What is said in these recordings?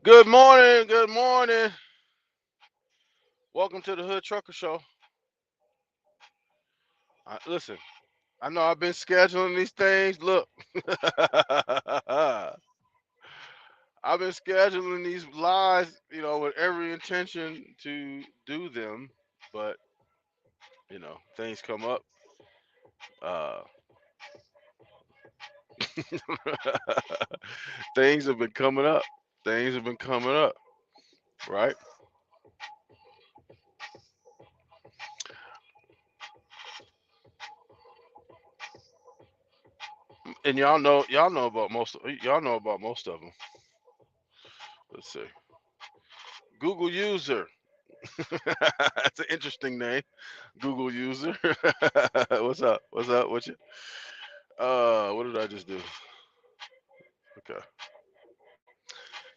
Good morning. Good morning. Welcome to the Hood Trucker Show. Listen, I know I've been scheduling these things. Look, I've been scheduling these lives, with every intention to do them, but things come up. Uh, things have been coming up. Things have been coming up, right? And y'all know about most of them. Let's see. Google user. That's an interesting name. Google user. What's up? What's up? What you? What did I just do? Okay.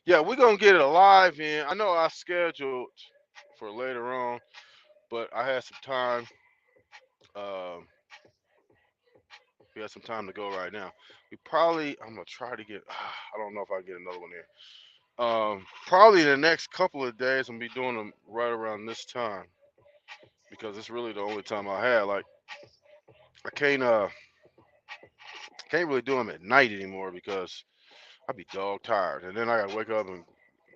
Yeah, we're gonna get it live in. I know I scheduled for later on, but I had some time. Um, we had some time to go right now. I'm gonna try to get. I don't know if I get another one in. Probably in the next couple of days, I'm gonna be doing them right around this time because it's really the only time I have. Like, I can't really do them at night anymore because I'd be dog tired, and then I gotta wake up and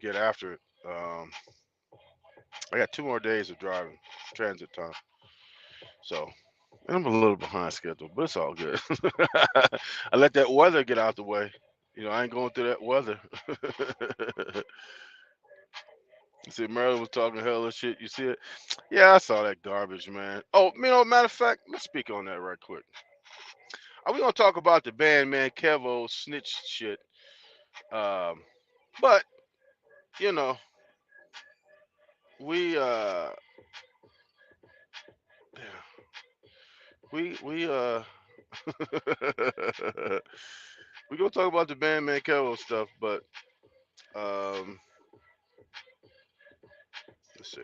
get after it. I got 2 more days of driving transit time, so and I'm a little behind schedule, but it's all good. I let that weather get out the way. I ain't going through that weather. You see, Marilyn was talking hella shit. You see it? Yeah, I saw that garbage, man. Oh, matter of fact, let's speak on that right quick. Are we gonna talk about the BandMan Kevo snitch shit? Um, but you know, we we we gonna talk about the BandMan Kevo stuff, but um, let's see.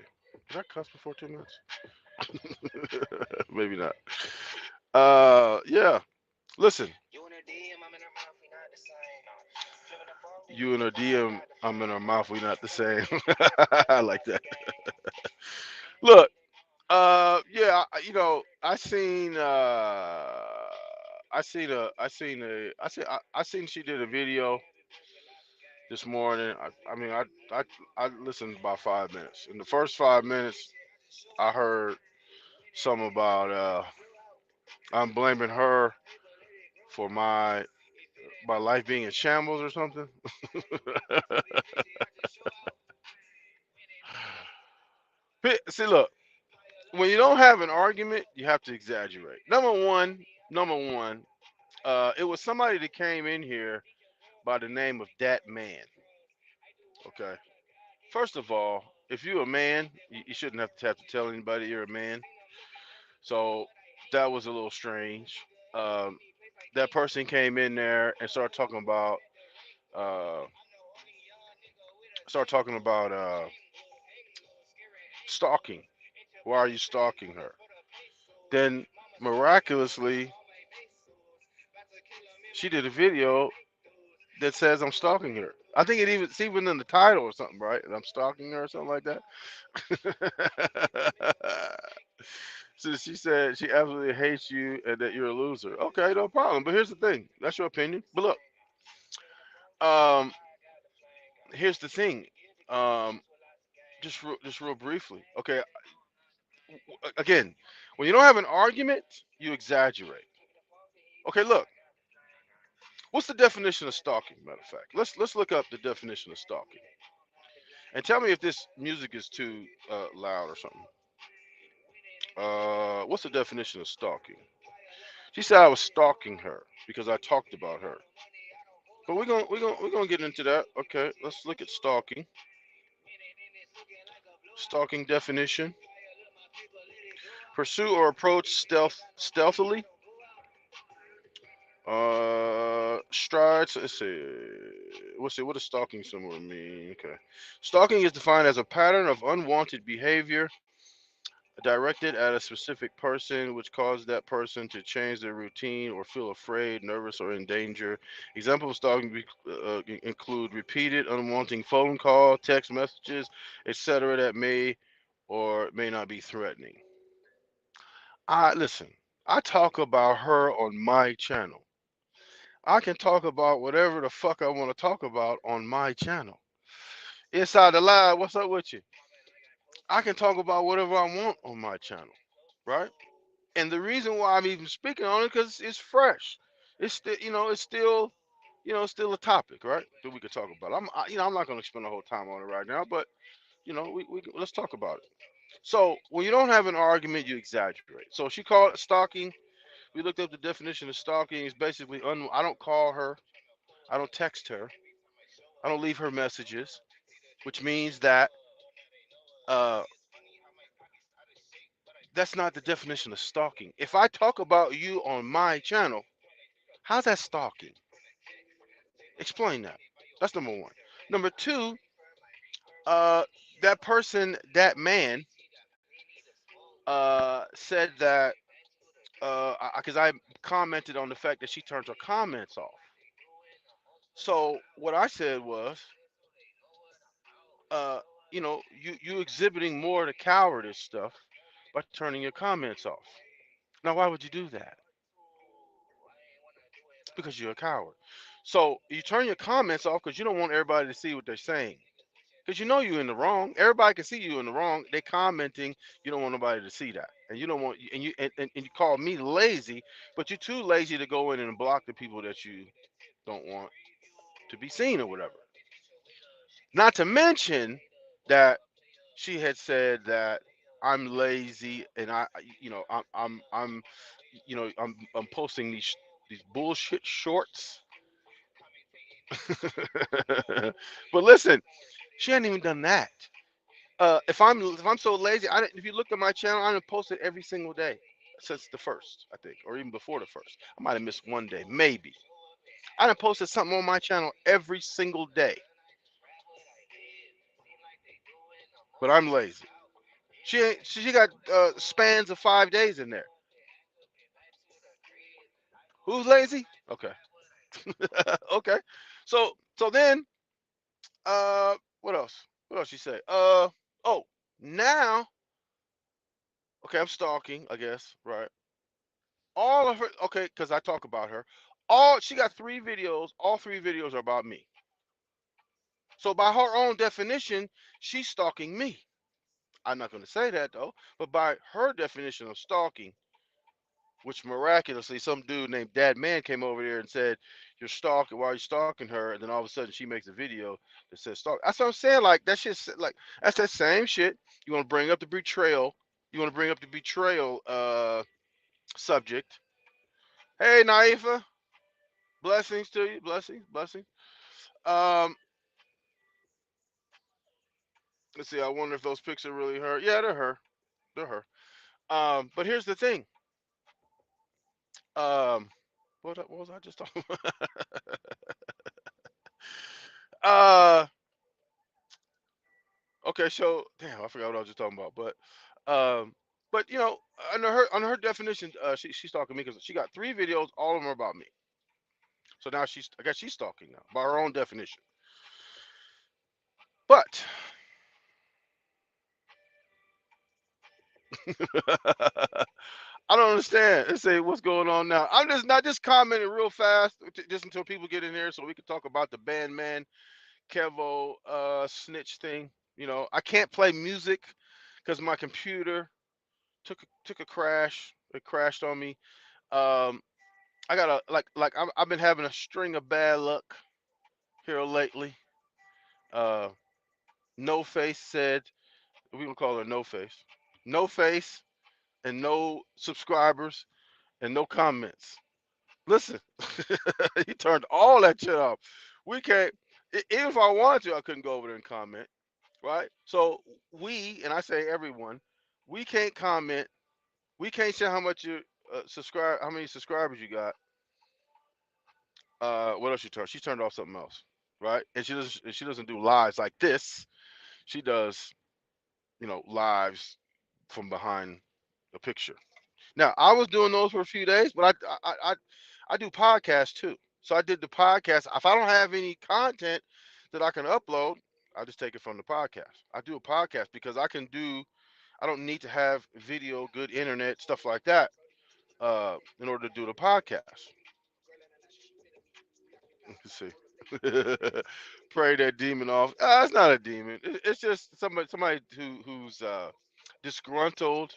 Did I cuss before 2 minutes? Maybe not. Yeah. Listen, you and her DM, I'm in her mouth. We not the same. I like that. Look, yeah, I seen she did a video this morning. I listened about 5 minutes. In the first 5 minutes, I heard something about I'm blaming her for my life being in shambles or something. See, look, when you don't have an argument, you have to exaggerate. Number one, it was somebody that came in here by the name of that man. Okay. First of all, if you're a man, you shouldn't have to tell anybody you're a man. So that was a little strange. Um, that person came in there and uh, started talking about stalking. Why are you stalking her? Then miraculously, she did a video that says I'm stalking her. I think it's even in the title or something, right? I'm stalking her or something like that. So she said she absolutely hates you and that you're a loser. Okay, no problem. But here's the thing. That's your opinion. But look, um, here's the thing. Um, just real briefly. Okay. Again, when you don't have an argument, you exaggerate. Okay. Look. What's the definition of stalking? Matter of fact, let's look up the definition of stalking and tell me if this music is too loud or something. What's the definition of stalking? She said I was stalking her because I talked about her. But we're gonna get into that. Okay, let's look at stalking. Stalking definition: pursue or approach stealthily. Strides. Let's see. Let's see. What does stalking somewhere mean? Okay, stalking is defined as a pattern of unwanted behavior directed at a specific person, which causes that person to change their routine or feel afraid, nervous, or in danger. Examples of stalking include repeated unwanted phone call, text messages, etc., that may or may not be threatening. I listen. I talk about her on my channel. I can talk about whatever the fuck I want to talk about on my channel. Inside the live, what's up with you? I can talk about whatever I want on my channel, right? And the reason why I'm even speaking on it because it's fresh. It's still, it's still, it's still a topic, right? That we could talk about. I'm not going to spend the whole time on it right now, but let's talk about it. So when you don't have an argument, you exaggerate. So she called it stalking. We looked up the definition of stalking. It's basically I don't call her, I don't text her, I don't leave her messages, which means that uh, that's not the definition of stalking. If I talk about you on my channel, how's that stalking? Explain that. That's number one. Number two, uh, that person, that man, said that because I commented on the fact that she turns her comments off. So what I said was, uh, you exhibiting more of the cowardice stuff by turning your comments off. Now, why would you do that? Because you're a coward. So you turn your comments off because you don't want everybody to see what they're saying. Because you know you're in the wrong. Everybody can see you in the wrong. They commenting. You don't want nobody to see that, and you don't want. And you call me lazy, but you're too lazy to go in and block the people that you don't want to be seen or whatever. Not to mention that she had said that I'm lazy and I'm posting these bullshit shorts. But listen, she hadn't even done that. If I'm so lazy, if you look at my channel, I didn't post it every single day since the first, I think, or even before the first. I might have missed one day, maybe. I done posted something on my channel every single day, but I'm lazy. She got spans of 5 days in there. Who's lazy? Okay, okay. So then, what else? What else she say? Oh, now, okay, I'm stalking, I guess, right? All of her, okay, because I talk about her. All she got 3 videos. All 3 videos are about me. So by her own definition, she's stalking me. I'm not going to say that though, but by her definition of stalking, which miraculously some dude named BandMan came over there and said, "You're stalking. Why are you stalking her?" And then all of a sudden she makes a video that says stalk. That's what I'm saying. Like that shit's like that's that same shit. You want to bring up the betrayal. You want to bring up the betrayal subject. Hey, Naifa, blessings to you. Blessings, blessings. Um, let's see. I wonder if those pics are really her. Yeah, they're her. They're her. But here's the thing. Um, what was I just talking about? uh, okay. So damn, I forgot what I was just talking about. Um, but under her definition, she's stalking me because she got 3 videos. All of them are about me. So now I guess she's stalking now by her own definition. But I don't understand. Let's say what's going on now. I'm just not just commenting real fast, just until people get in here, so we can talk about the BandMan Kevo snitch thing. I can't play music because my computer took a crash. It crashed on me. Um, I got a I've been having a string of bad luck here lately. Uh, No Face said we gonna call her No Face. No Face and no subscribers and no comments. Listen, he turned all that shit off. We can't. Even if I wanted to, I couldn't go over there and comment. Right? So and I say everyone, we can't comment. We can't say how much you subscribe, how many subscribers you got. What else she turned? She turned off something else, right? And she doesn't do lives like this. She does, lives. from behind a picture. Now I was doing those for a few days, but I do podcasts too. So I did the podcast. If I don't have any content that I can upload, I just take it from the podcast. I do a podcast because I can do. I don't need to have video, good internet, stuff like that, in order to do the podcast. Let's see. Pray that demon off. It's not a demon. It's just somebody who's disgruntled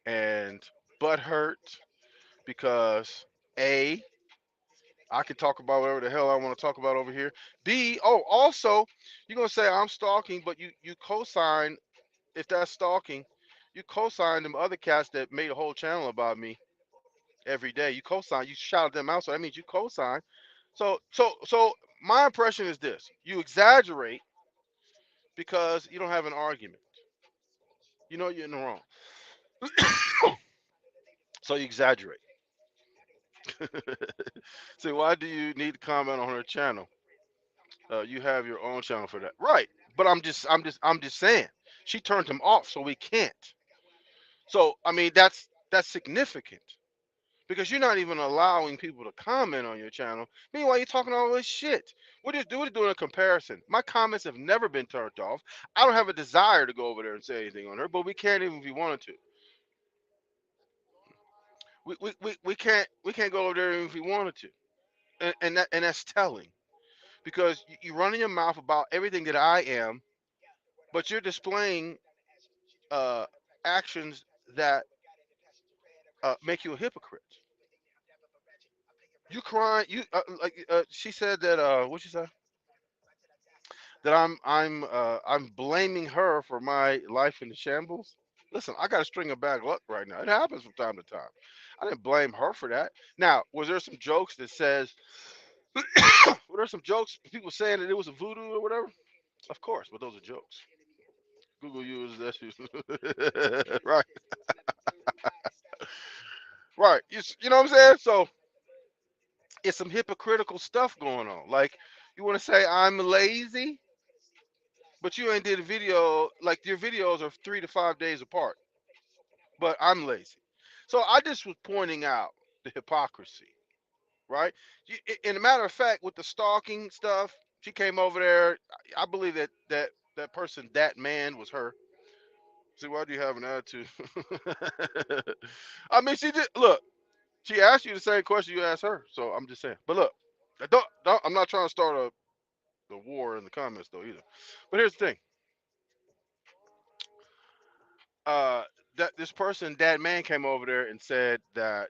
and butthurt because A, I can talk about whatever the hell I want to talk about over here. B, oh, also, you're gonna say I'm stalking, but you co-sign if that's stalking, you co-sign them other cats that made a whole channel about me every day. You co-sign, you shout them out, so that means you co-sign. So my impression is this: you exaggerate because you don't have an argument. You know you're in the wrong, so you exaggerate. So why do you need to comment on her channel? You have your own channel for that, right? But I'm just saying. She turned him off, so we can't. So I mean, that's significant because you're not even allowing people to comment on your channel. Meanwhile, you're talking all this shit. We're doing a comparison. My comments have never been turned off. I don't have a desire to go over there and say anything on her, but we can't even if we wanted to. We can't go over there even if we wanted to, and that's telling because you're running your mouth about everything that I am, but you're displaying uh, actions that make you a hypocrite. You crying, you like she said that what she said that I'm blaming her for my life in the shambles. Listen, I got a string of bad luck right now. It happens from time to time. I didn't blame her for that. Now, was there some jokes that says were there some jokes people saying that it was a voodoo or whatever? Of course, but those are jokes. Google uses that right, right. You know what I'm saying? So it's some hypocritical stuff going on. Like you want to say I'm lazy, but you ain't did a video. Like your videos are 3 to 5 days apart, but I'm lazy. So I just was pointing out the hypocrisy, right? In a matter of fact, with the stalking stuff, she came over there. I believe that person, that man, was her. See, why do you have an attitude? I mean, she did look. She asked you the same question you asked her. So I'm just saying. But look, don't I'm not trying to start a war in the comments though either. But here's the thing. Uh, that this person, that man, came over there and said that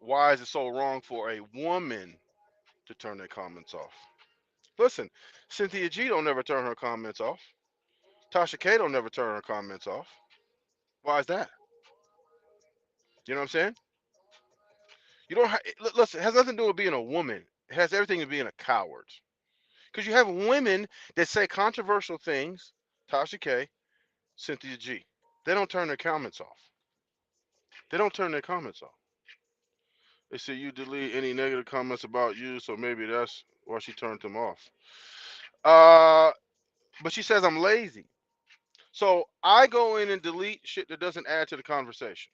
why is it so wrong for a woman to turn their comments off? Listen, Cynthia G don't never turn her comments off. Tasha K don't never turn her comments off. Why is that? You know what I'm saying? You don't listen. It has nothing to do with being a woman. It has everything to being a coward. Because you have women that say controversial things. Tasha K, Cynthia G. They don't turn their comments off. They don't turn their comments off. They say you delete any negative comments about you, so maybe that's why she turned them off. Uh, but she says I'm lazy. So I go in and delete shit that doesn't add to the conversation.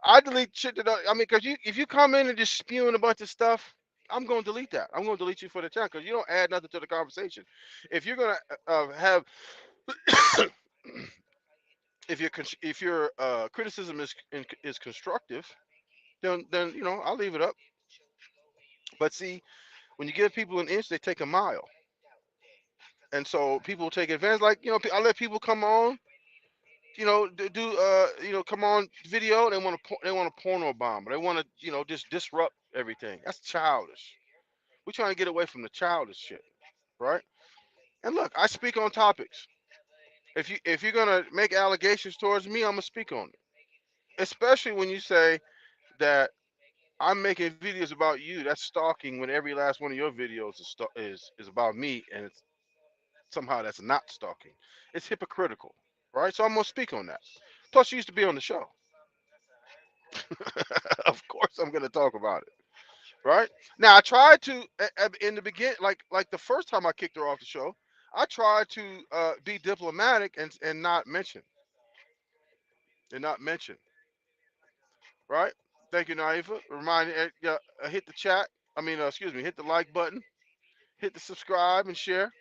I delete shit that I mean, because if you come in and just spewing a bunch of stuff, I'm going to delete that. I'm going to delete you for the channel because you don't add nothing to the conversation. If you're going to have, if your criticism is constructive, then I'll leave it up. But see, when you give people an inch, they take a mile, and so people take advantage. Like I let people come on, come on video. They want to porno bomb. They want to just disrupt everything. That's childish. We're trying to get away from the childish shit, right? And look, I speak on topics. If you're gonna make allegations towards me, I'm gonna speak on it. Especially when you say that I'm making videos about you. That's stalking when every last one of your videos is about me, and somehow that's not stalking. It's hypocritical, right? So I'm gonna speak on that. Plus, you used to be on the show. Of course, I'm gonna talk about it, right? Now, I tried to in the beginning, like the first time I kicked her off the show. I try to be diplomatic and not mention and not mention. Right? Thank you, Naifa. Remind hit the chat. I mean, excuse me, hit the like button, hit the subscribe and share.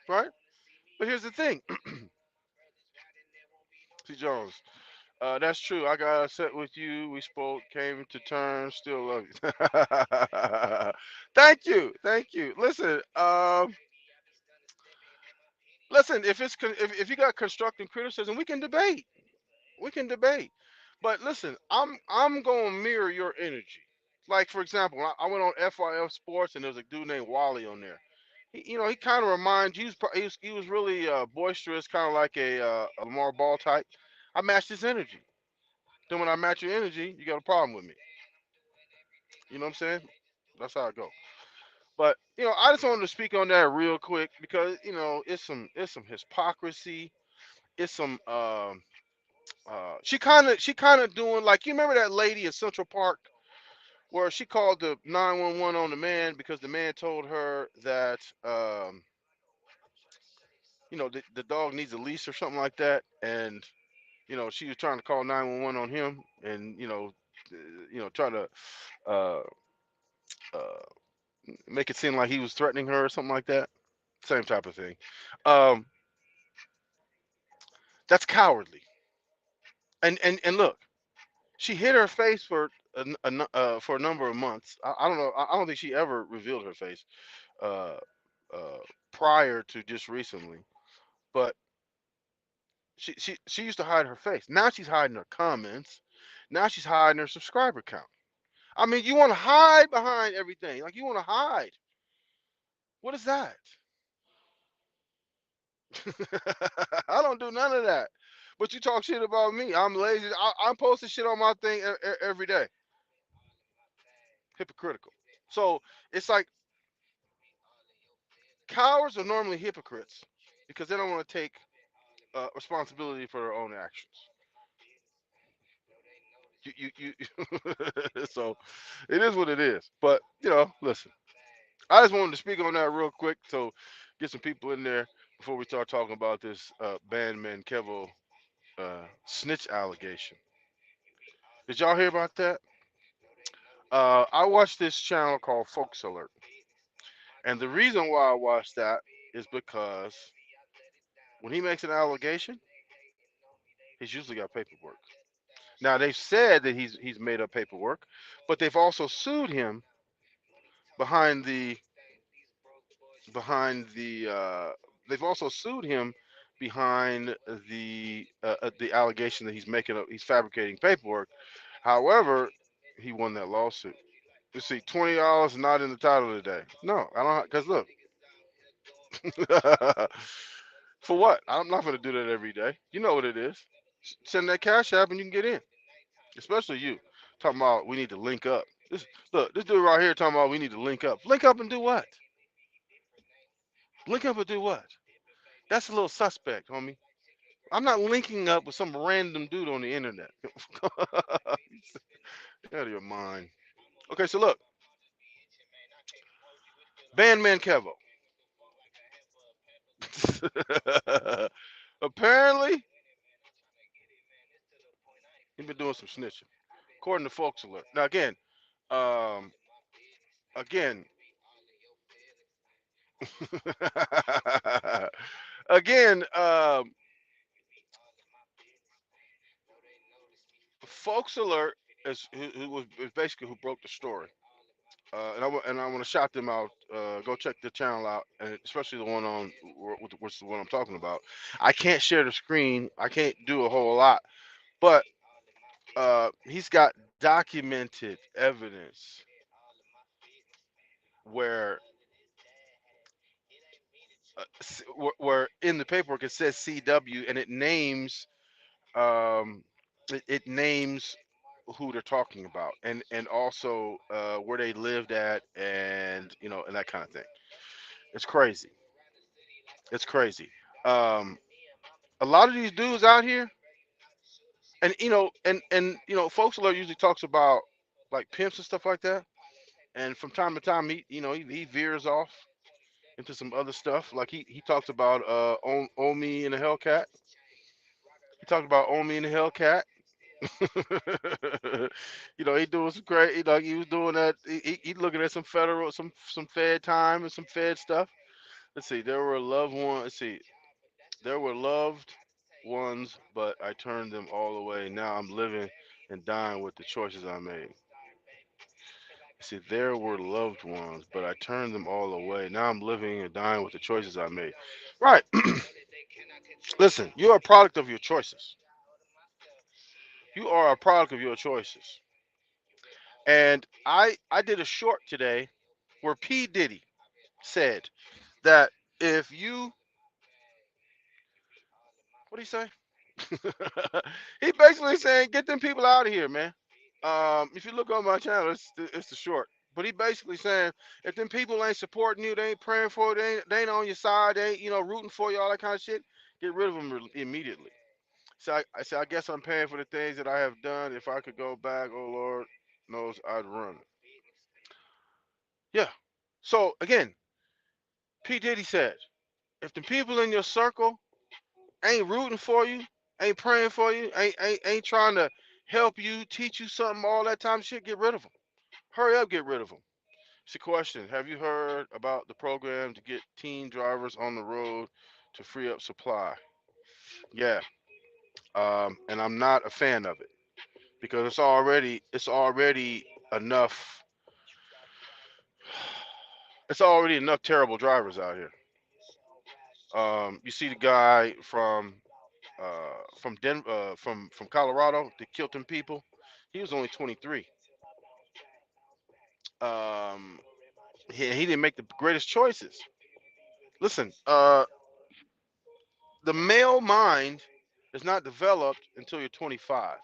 Right? But here's the thing, T. Jones. That's true. I got upset with you. We spoke, came to terms. Still love you. Thank you, thank you. Listen, listen. If you got constructive criticism, we can debate. We can debate. But listen, I'm gonna mirror your energy. Like for example, I went on FYF Sports and there was a dude named Wally on there. He kind of reminds you. He was really boisterous, kind of like a Lamar Ball type. I matched his energy. Then when I match your energy, you got a problem with me. You know what I'm saying? That's how it go. But I just wanted to speak on that real quick because it's some hypocrisy. It's some she kind of doing like you remember that lady in Central Park where she called the 911 on the man because the man told her that the dog needs a leash or something like that, and she was trying to call 911 on him, and try to uh, uh, make it seem like he was threatening her or something like that. Same type of thing. Um, that's cowardly. And look, she hid her face for a number of months. I don't know. I don't think she ever revealed her face uh, uh, prior to just recently. But she used to hide her face. Now she's hiding her comments. Now she's hiding her subscriber count. I mean, you want to hide behind everything. Like you want to hide. What is that? I don't do none of that. But you talk shit about me. I'm lazy. I'm posting shit on my thing every day. Hypocritical. So it's like cowards are normally hypocrites because they don't want to take responsibility for their own actions. So it is what it is. But listen. I just wanted to speak on that real quick, so get some people in there before we start talking about this BandMan Kevo snitch allegation. Did y'all hear about that? I watched this channel called Folks Alert, and the reason why I watched that is because when he makes an allegation, he's usually got paperwork. Now they've said that he's made up paperwork, but they've also sued him behind the behind the they've also sued him behind the allegation that he's fabricating paperwork. However, he won that lawsuit. You see, $20 not in the title today. No, I don't because look. For what? I'm not going to do that every day. You know what it is. Send that cash app and you can get in. Especially you talking about we need to link up. This dude right here talking about we need to link up. Link up and do what? Link up and do what? That's a little suspect, homie. I'm not linking up with some random dude on the internet. Get out of your mind. Okay, so look, Bandman Kevo. Apparently, he's been doing some snitching, according to Folks Alert. Now um, again, again, Folks Alert is basically who broke the story. And I want to shout them out. Go check the channel out, and especially the one on what's the one I'm talking about. I can't share the screen. I can't do a whole lot, but he's got documented evidence where where in the paperwork it says CW and um, it names who they're talking about and also where they lived at and and that kind of thing. It's crazy. It's crazy. Um, a lot of these dudes out here, and folks alert usually talks about like pimps and stuff like that. And from time to time, he veers off. into some other stuff. Like he talks about Omi and the Hellcat. He talked about Omi and the Hellcat. He doing some great. He was doing that. He looking at some federal, some Fed time and some Fed stuff. Let's see. There were loved ones. Let's see. There were loved ones, but I turned them all away. Now I'm living and dying with the choices I made. See, there were loved ones, but I turned them all away. Now I'm living and dying with the choices I made. Right. Listen, you're a product of your choices. You are a product of your choices. And I did a short today where P Diddy said that if you what did he say? He basically saying get them people out of here, man. If you look on my channel, it's the short. But he basically saying if them people ain't supporting you, they ain't praying for you, they ain't on your side, they ain't rooting for you, all that kind of shit. Get rid of them immediately. So I said I guess I'm paying for the things that I have done. If I could go back, oh Lord knows I'd run. Yeah. So again, P Diddy said if the people in your circle ain't rooting for you, ain't praying for you, ain't trying to help you, teach you something, all that time shit, get rid of them. Hurry up, get rid of them. It's a question. Have you heard about the program to get teen drivers on the road to free up supply? Yeah, and I'm not a fan of it because it's already enough. It's already enough terrible drivers out here. You see the guy from Denver, from Colorado that killed them people. He was only 23. Um, he didn't make the greatest choices. Listen, the male mind is not developed until you're 25.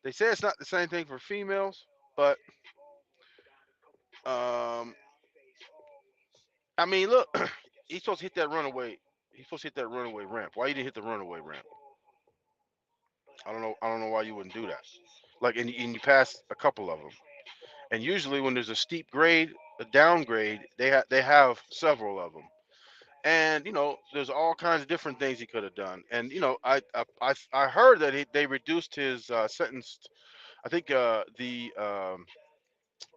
They say it's not the same thing for females, but um, I mean, look, he's supposed to hit that runaway. He's supposed to hit that runaway ramp. Why you didn't hit the runaway ramp? I don't know. I don't know why you wouldn't do that. Like, and you passed a couple of them. And usually, when there's a steep grade, a downgrade, they have several of them. And there's all kinds of different things he could have done. And I heard that they reduced his sentence. I think the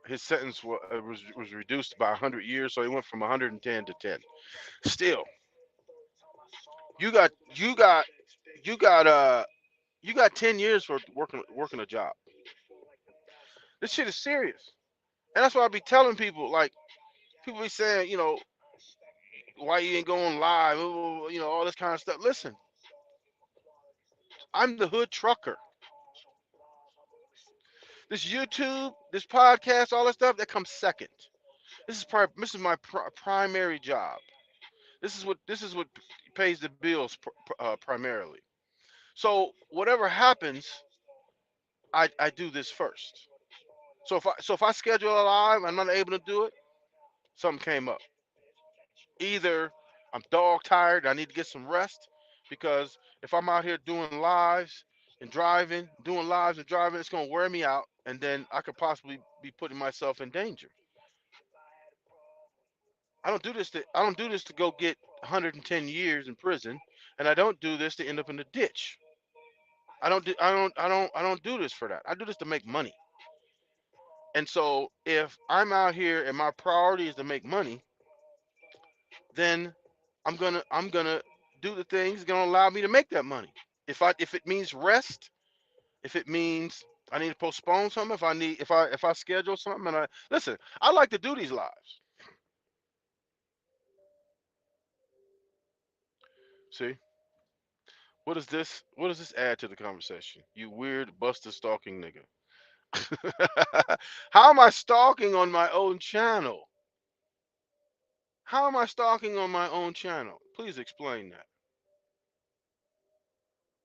his sentence was reduced by 100 years, so he went from 110 to 10. Still, you got you got 10 years for working a job. This shit is serious, and that's why I be telling people. Like, people be saying, why you ain't going live, all this kind of stuff. Listen, I'm the hood trucker. This YouTube, this podcast, all that stuff that comes second. This is my primary job. This is what pays the bills primarily. So whatever happens, I do this first. So if I schedule a live, I'm not able to do it. Something came up. Either I'm dog tired, I need to get some rest, because if I'm out here doing lives and driving, doing lives and driving, it's gonna wear me out, and then I could possibly be putting myself in danger. I don't do this to go get 110 years in prison, and I don't do this to end up in the ditch. I don't do this for that. I do this to make money. And so if I'm out here and my priority is to make money, then I'm gonna do the things gonna allow me to make that money. If it means rest, if it means I need to postpone something, if I schedule something, and I listen, I like to do these lives. See, what does this add to the conversation? You weird buster stalking nigga. How am I stalking on my own channel? How am I stalking on my own channel? Please explain that.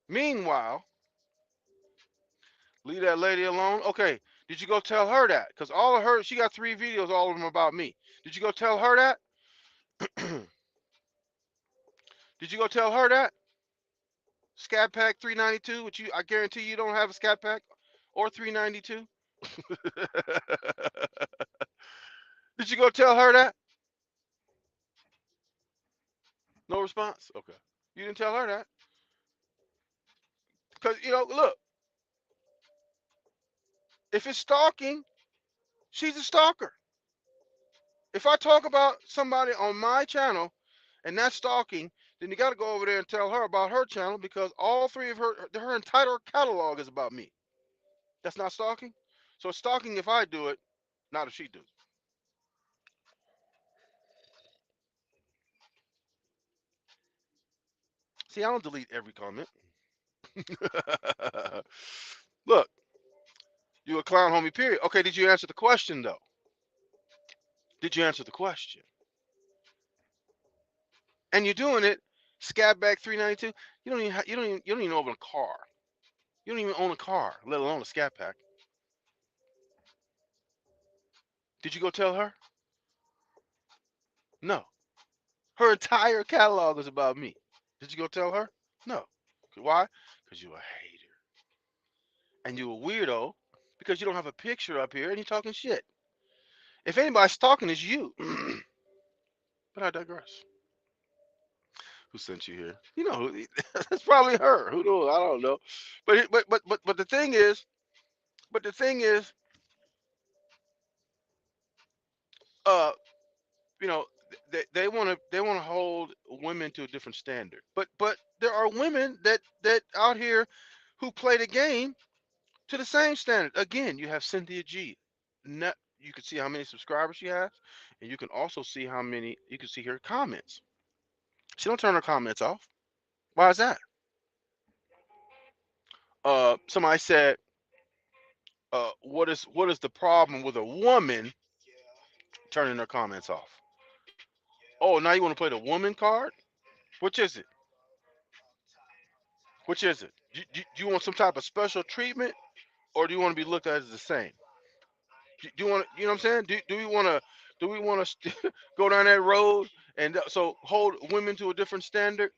Meanwhile, leave that lady alone. Okay, did you go tell her that? Because all of her, she got 3 videos, all of them about me. Did you go tell her that? Did you go tell her that? Scat Pack 392, which I guarantee you don't have a Scat Pack or 392. Did you go tell her that? No response. Okay. You didn't tell her that because look, if it's stalking, she's a stalker. If I talk about somebody on my channel and that's stalking, then you got to go over there and tell her about her channel because all three of her entire catalog is about me. That's not stalking. So it's stalking if I do it, not if she do it. See, I don't delete every comment. Look, you a clown, homie. Period. Okay, did you answer the question though? Did you answer the question? And you're doing it. Scabback 392. You don't even own a car. You don't even own a car, let alone a scat pack. Did you go tell her? No. Her entire catalog is about me. Did you go tell her? No. Why? Because you're a hater. And you're a weirdo because you don't have a picture up here and you're talking shit. If anybody's talking, it's you. But I digress. Who sent you here? You know, it's probably her. Who knows? I don't know. But the thing is, uh, they want to hold women to a different standard. But there are women that out here who play the game to the same standard. Again, you have Cynthia G. Not, you can see how many subscribers she has, and you can also see how many. You can see her comments. She don't turn her comments off. Why is that? Somebody said, what is the problem with a woman turning her comments off? Oh, now you want to play the woman card? Which is it? Which is it? Do you want some type of special treatment, or do you want to be looked at as the same? Do you want to, you know what I'm saying? Do we want to go down that road and so hold women to a different standard?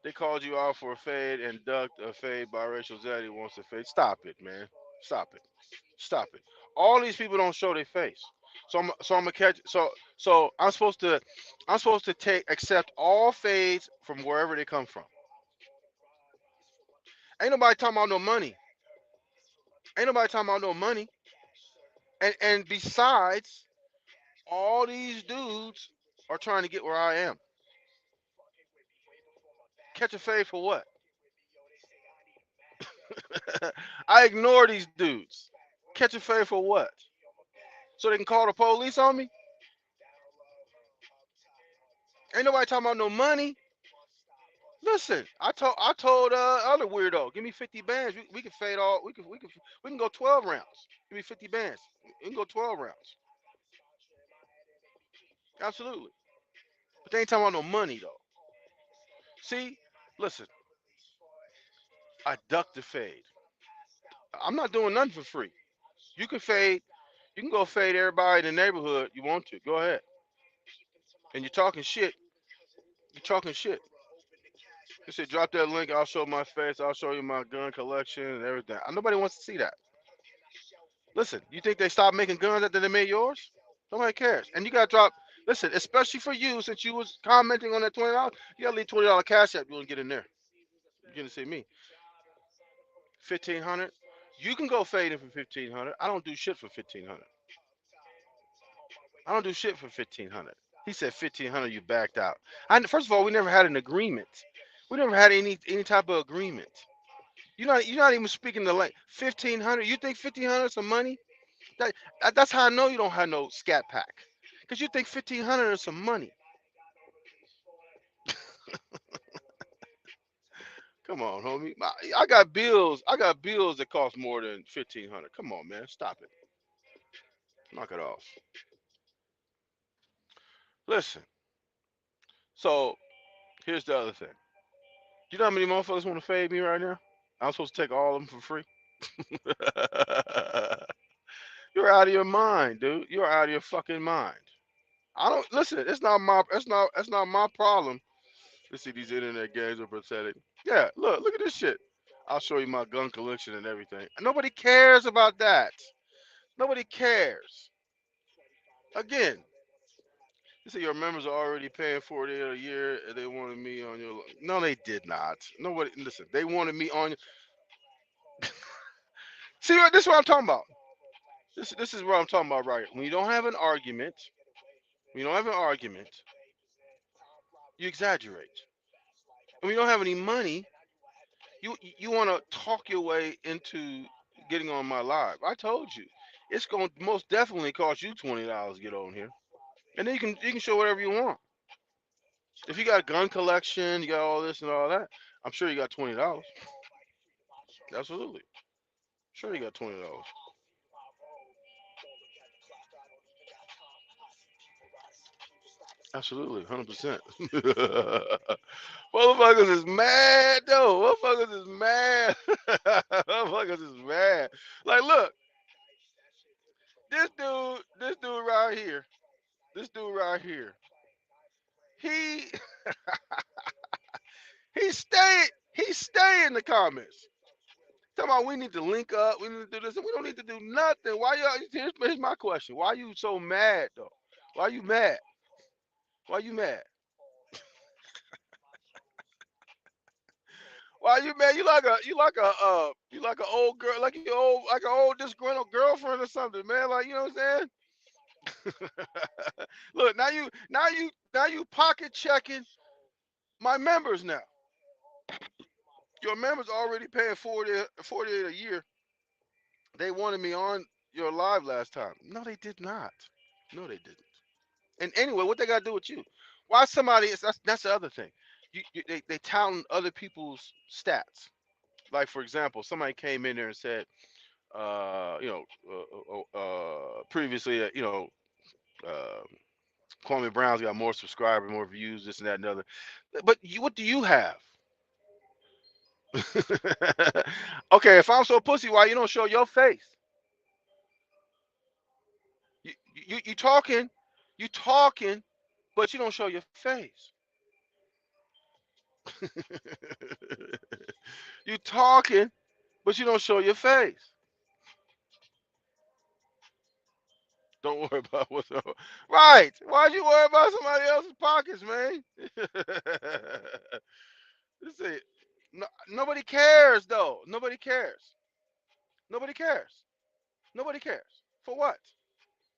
They called you out for a fade and ducked a fade biracial zaddy wants a fade. Stop it, man. Stop it. Stop it. All these people don't show their face. So I'm gonna catch so I'm supposed to take accept all fades from wherever they come from. Ain't nobody talking about no money. Ain't nobody talking about no money. And besides, all these dudes are trying to get where I am. Catch a fade for what? I ignore these dudes. Catch a fade for what? So they can call the police on me? Ain't nobody talking about no money. Listen, I told other weirdo, give me 50 bands. We can fade all. We can go 12 rounds. Give me 50 bands. We can go 12 rounds. Absolutely. But they ain't talking about no money though. See, listen, I ducked the fade. I'm not doing nothing for free. You can fade. You can go fade everybody in the neighborhood you want to. Go ahead. And you're talking shit. You're talking shit. They said drop that link. I'll show my face. I'll show you my gun collection and everything. Nobody wants to see that. Listen, you think they stopped making guns after they made yours? Nobody cares. And you got to drop. Listen, especially for you, since you was commenting on that $20, you got to leave $20 cash app. You want to get in there. You're gonna see me. 1500. You can go fading for 1500. I don't do shit for 1500. I don't do shit for 1500. He said 1500. You backed out. First of all, we never had an agreement. We never had any type of agreement. You're not even speaking the language. 1500. You think 1500 is some money? That, that's how I know you don't have no scat pack. Cause you think 1500 is some money. Come on, homie. I got bills. I got bills that cost more than 1500. Come on, man. Stop it. Knock it off. Listen. So here's the other thing. You know how many motherfuckers want to fade me right now? I'm supposed to take all of them for free. You're out of your mind, dude. You're out of your fucking mind. I don't listen. It's not my problem. Let's see, these internet games are pathetic. Yeah, look at this shit. I'll show you my gun collection and everything. Nobody cares about that. Nobody cares. Again, You say your members are already paying $48 a year and they wanted me on your. No, they did not. Nobody. Listen, they wanted me on. See, this is what I'm talking about. This is what I'm talking about, right? When you don't have an argument, when you don't have an argument, you exaggerate. When you don't have any money, you want to talk your way into getting on my live. I told you, it's going to most definitely cost you $20 to get on here, and then you can show whatever you want. If you got a gun collection, you got all this and all that. I'm sure you got $20. Absolutely, sure you got $20. Absolutely, 100%. Motherfuckers is mad though. Motherfuckers is mad. Motherfuckers is mad. Like, look, this dude right here, this dude right here. He he stay in the comments. Talking about we need to link up, we need to do this, and we don't need to do nothing. Why y'all? Here's my question. Why you so mad though? Why you mad? Why you mad? Why you mad? You like a old girl, like you old like an old disgruntled girlfriend or something, man. Like, you know what I'm saying? Look, now you pocket checking my members now. Your members already paying 48 a year. They wanted me on your live last time. No, they did not. No, they didn't. And anyway, what they got to do with you? Why somebody? That's the other thing. They tout other people's stats. Like, for example, somebody came in there and said, previously, Kwame Brown's got more subscribers, more views, this and that and the other. But what do you have? Okay, if I'm so pussy, why you don't show your face? You talking, you talking, but you don't show your face. You talking, but you don't show your face. Don't worry about what's wrong. Right? Why'd you worry about somebody else's pockets, man? This is no, nobody cares though. Nobody cares. Nobody cares. Nobody cares. For what?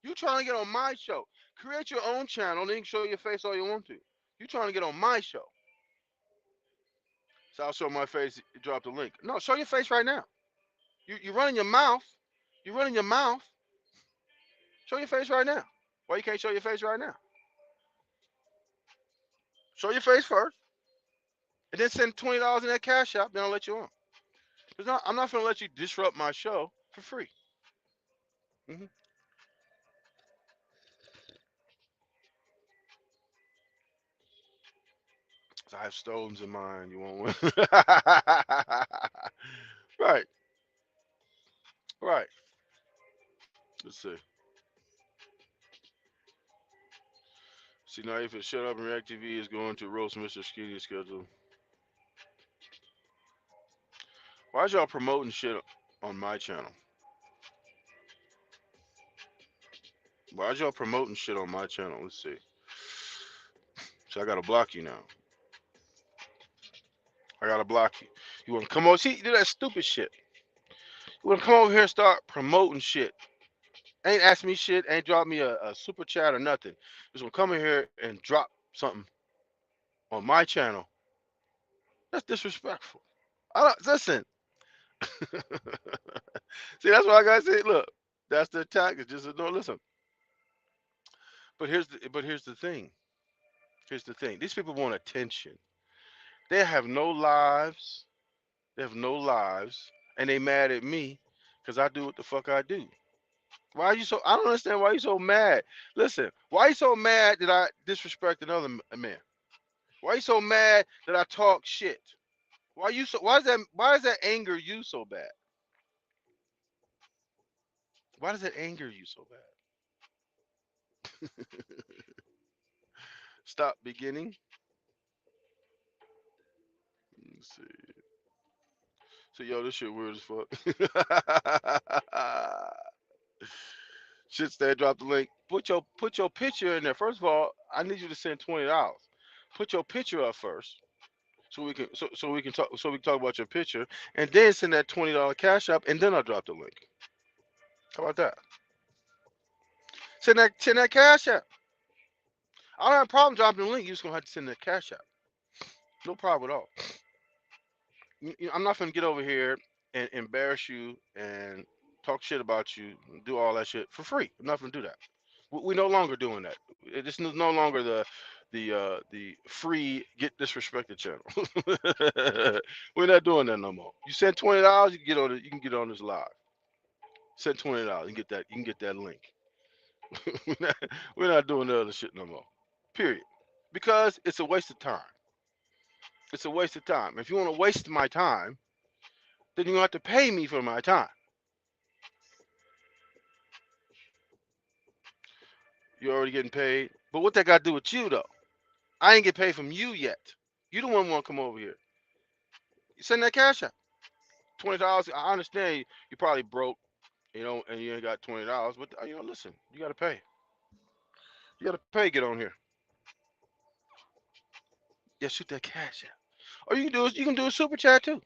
You trying to get on my show. Create your own channel, then you can show your face all you want to. You trying to get on my show. So I'll show my face, drop the link. No, show your face right now. You running your mouth. You running your mouth. Show your face right now. Why you can't show your face right now? Show your face first, and then send $20 in that cash app. Then I'll let you on. I'm not gonna let you disrupt my show for free. Hmm. So I have stones in mind. You won't win. Right, right. Let's see. See now, if it shut up and React TV is going to roast Mr. Skinny schedule. Why is y'all promoting shit on my channel? Why is y'all promoting shit on my channel? Let's see. So I gotta block you now. I gotta block you. You wanna come over? See, you do that stupid shit. You wanna come over here and start promoting shit? Ain't ask me shit. Ain't drop me a super chat or nothing. Just gonna come in here and drop something on my channel. That's disrespectful. I don't listen. See, that's why I gotta say, look, that's the attack. It's just no listen. But here's the thing. Here's the thing. These people want attention. They have no lives. They have no lives, and they mad at me because I do what the fuck I do. Why are you so? I don't understand why you so mad. Listen, why you so mad that I disrespect another man? Why you so mad that I talk shit? Why you so? Why is that? Why does that anger you so bad? Why does that anger you so bad? Stop beginning. Let's see. So yo, this shit weird as fuck. Shit said drop the link. Put your picture in there. First of all, I need you to send $20. Put your picture up first, so we can talk about your picture, and then send that $20 cash up, and then I'll drop the link. How about that? Send that cash app. I don't have a problem dropping the link. You're just gonna have to send that cash app. No problem at all. I'm not gonna get over here and embarrass you and talk shit about you, and do all that shit for free. I'm not gonna do that. We no longer doing that. This is no longer the free get disrespected channel. We're not doing that no more. You send $20, you can get on it. You can get on this live. Send $20 and get that. You can get that link. we're, not, we're not doing the other shit no more. Period. Because it's a waste of time. It's a waste of time. If you want to waste my time, then you're gonna have to pay me for my time. You're already getting paid. But what that got to do with you though? I ain't get paid from you yet. You the one want to come over here. You send that cash out. $20. I understand you probably broke, and you ain't got $20. But listen, you gotta pay. You gotta pay. Get on here. Yeah, shoot that cash out. Or you can do a super chat too.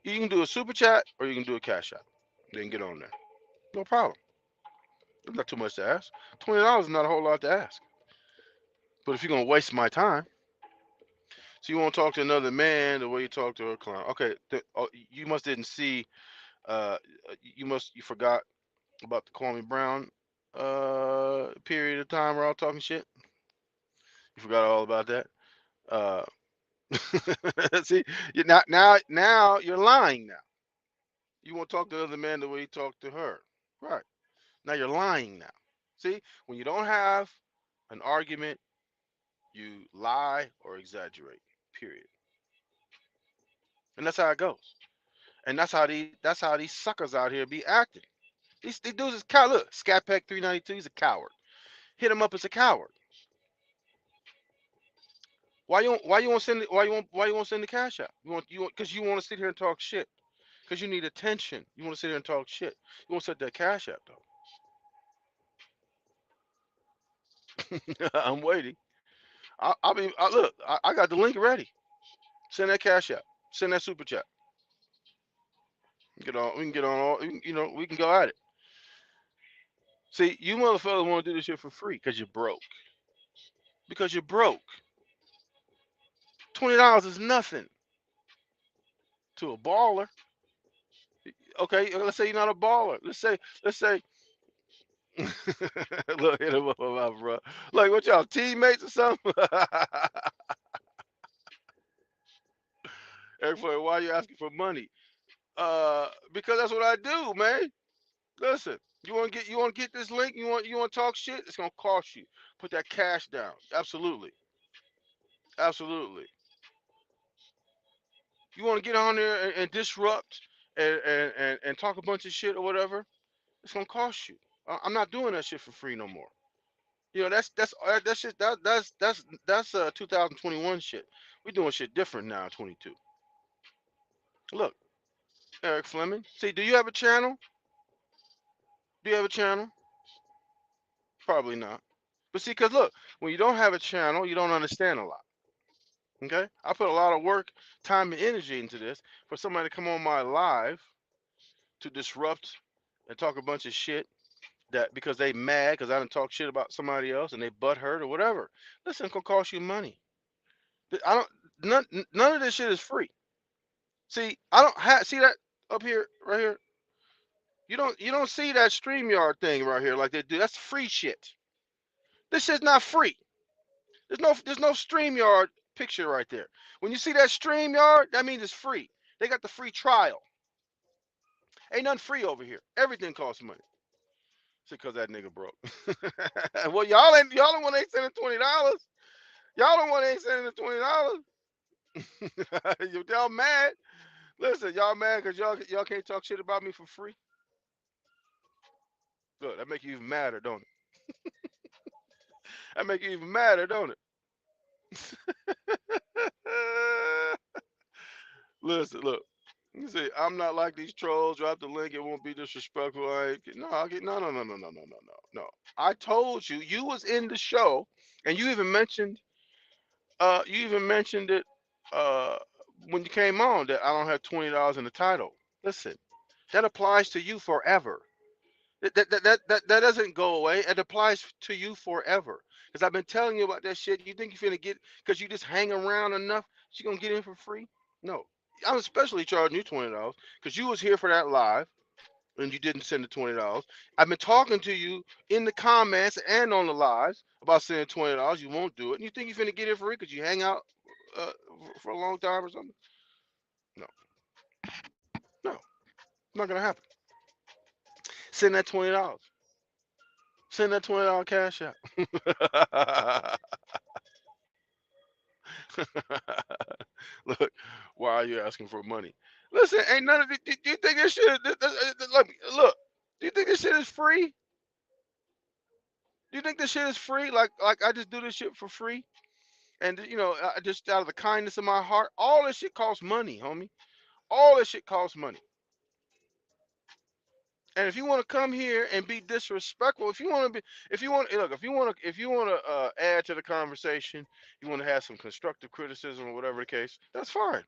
You can do a super chat or you can do a cash out. Then get on there. No problem. It's not too much to ask. $20 is not a whole lot to ask. But if you're gonna waste my time, so you want to talk to another man the way you talk to a clown. Okay, you must didn't see. You forgot about the Kwame Brown period of time where I was talking shit. You forgot all about that. Uh, see, now you're lying. Now you want to talk to the other man the way you talk to her. Right now you're lying. Now, see, when you don't have an argument, you lie or exaggerate. Period. And that's how it goes. And that's how these suckers out here be acting. These dudes is cow. Look, Scat Pack 392. He's a coward. Hit him up as a coward. Why you won't send the cash out? You want because you want to sit here and talk shit. Because you need attention. You want to sit here and talk shit. You want to set that cash out though. I'm waiting. Look. I got the link ready. Send that cash out. Send that super chat. Get on. We can get on all. We can go at it. See, you motherfuckers want to do this shit for free because you're broke. Because you're broke. $20 is nothing to a baller. Okay, let's say you're not a baller. Let's say look, hit him up, bro. Like, what y'all teammates or something? Everybody, why are you asking for money? Because that's what I do, man. Listen, you want to get this link? You want to talk shit? It's gonna cost you. Put that cash down. Absolutely, absolutely. You want to get on there and disrupt and talk a bunch of shit or whatever? It's gonna cost you. I'm not doing that shit for free no more. That's shit. That's 2021 shit. We doing shit different now. 22. Look, Eric Fleming. See, do you have a channel? Do you have a channel? Probably not. But see, cause look, when you don't have a channel, you don't understand a lot. Okay, I put a lot of work, time, and energy into this for somebody to come on my live to disrupt and talk a bunch of shit that because they mad because I didn't talk shit about somebody else and they butt hurt or whatever. Listen, it's gonna cost you money. I don't. None of this shit is free. See, I don't have see that up here, right here. You don't see that StreamYard thing right here like they do. That's free shit. This shit's not free. There's no StreamYard picture right there. When you see that StreamYard, that means it's free. They got the free trial. Ain't nothing free over here. Everything costs money. It's because that nigga broke. Well, y'all the one ain't sending $20. Y'all the one ain't sending the $20. Y'all mad? Listen, y'all mad because y'all can't talk shit about me for free. Look, that make you even madder, don't it? That make you even madder, don't it? Listen, look. You say, I'm not like these trolls. Drop the link. It won't be disrespectful. No, I'll get no. I told you, you was in the show, and you even mentioned it uh, when you came on that I don't have $20 in the title. Listen, that applies to you forever. That doesn't go away. It applies to you forever. Because I've been telling you about that shit. You think you're finna get because you just hang around enough, you gonna get in for free? No. I'm especially charging you $20 because you was here for that live and you didn't send the $20. I've been talking to you in the comments and on the lives about sending $20. You won't do it. And you think you're finna get in for free because you hang out for a long time or something? No, no, it's not gonna happen. Send that $20. Send that $20 cash out. Look, why are you asking for money? Listen, ain't none of it. Do you think this shit? Look. Do you think this shit is free? Do you think this shit is free? Like I just do this shit for free, and just out of the kindness of my heart. All this shit costs money, homie. All this shit costs money. And if you want to come here and be disrespectful, if you want to be, if you want, look, if you want to add to the conversation, you want to have some constructive criticism or whatever the case, that's fine.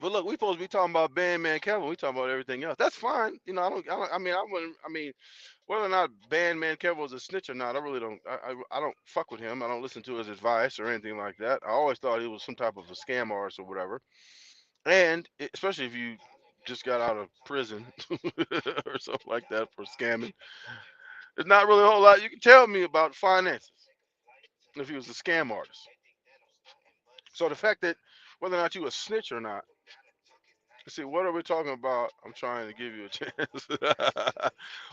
But look, we supposed to be talking about BandMan Kevo. We talking about everything else. That's fine. I wouldn't. I mean, whether or not BandMan Kevo is a snitch or not, I really don't. I don't fuck with him. I don't listen to his advice or anything like that. I always thought he was some type of a scam artist or whatever. And especially if you just got out of prison or something like that for scamming, there's not really a whole lot you can tell me about finances if he was a scam artist. So the fact that whether or not you a snitch or not. See, what are we talking about? I'm trying to give you a chance.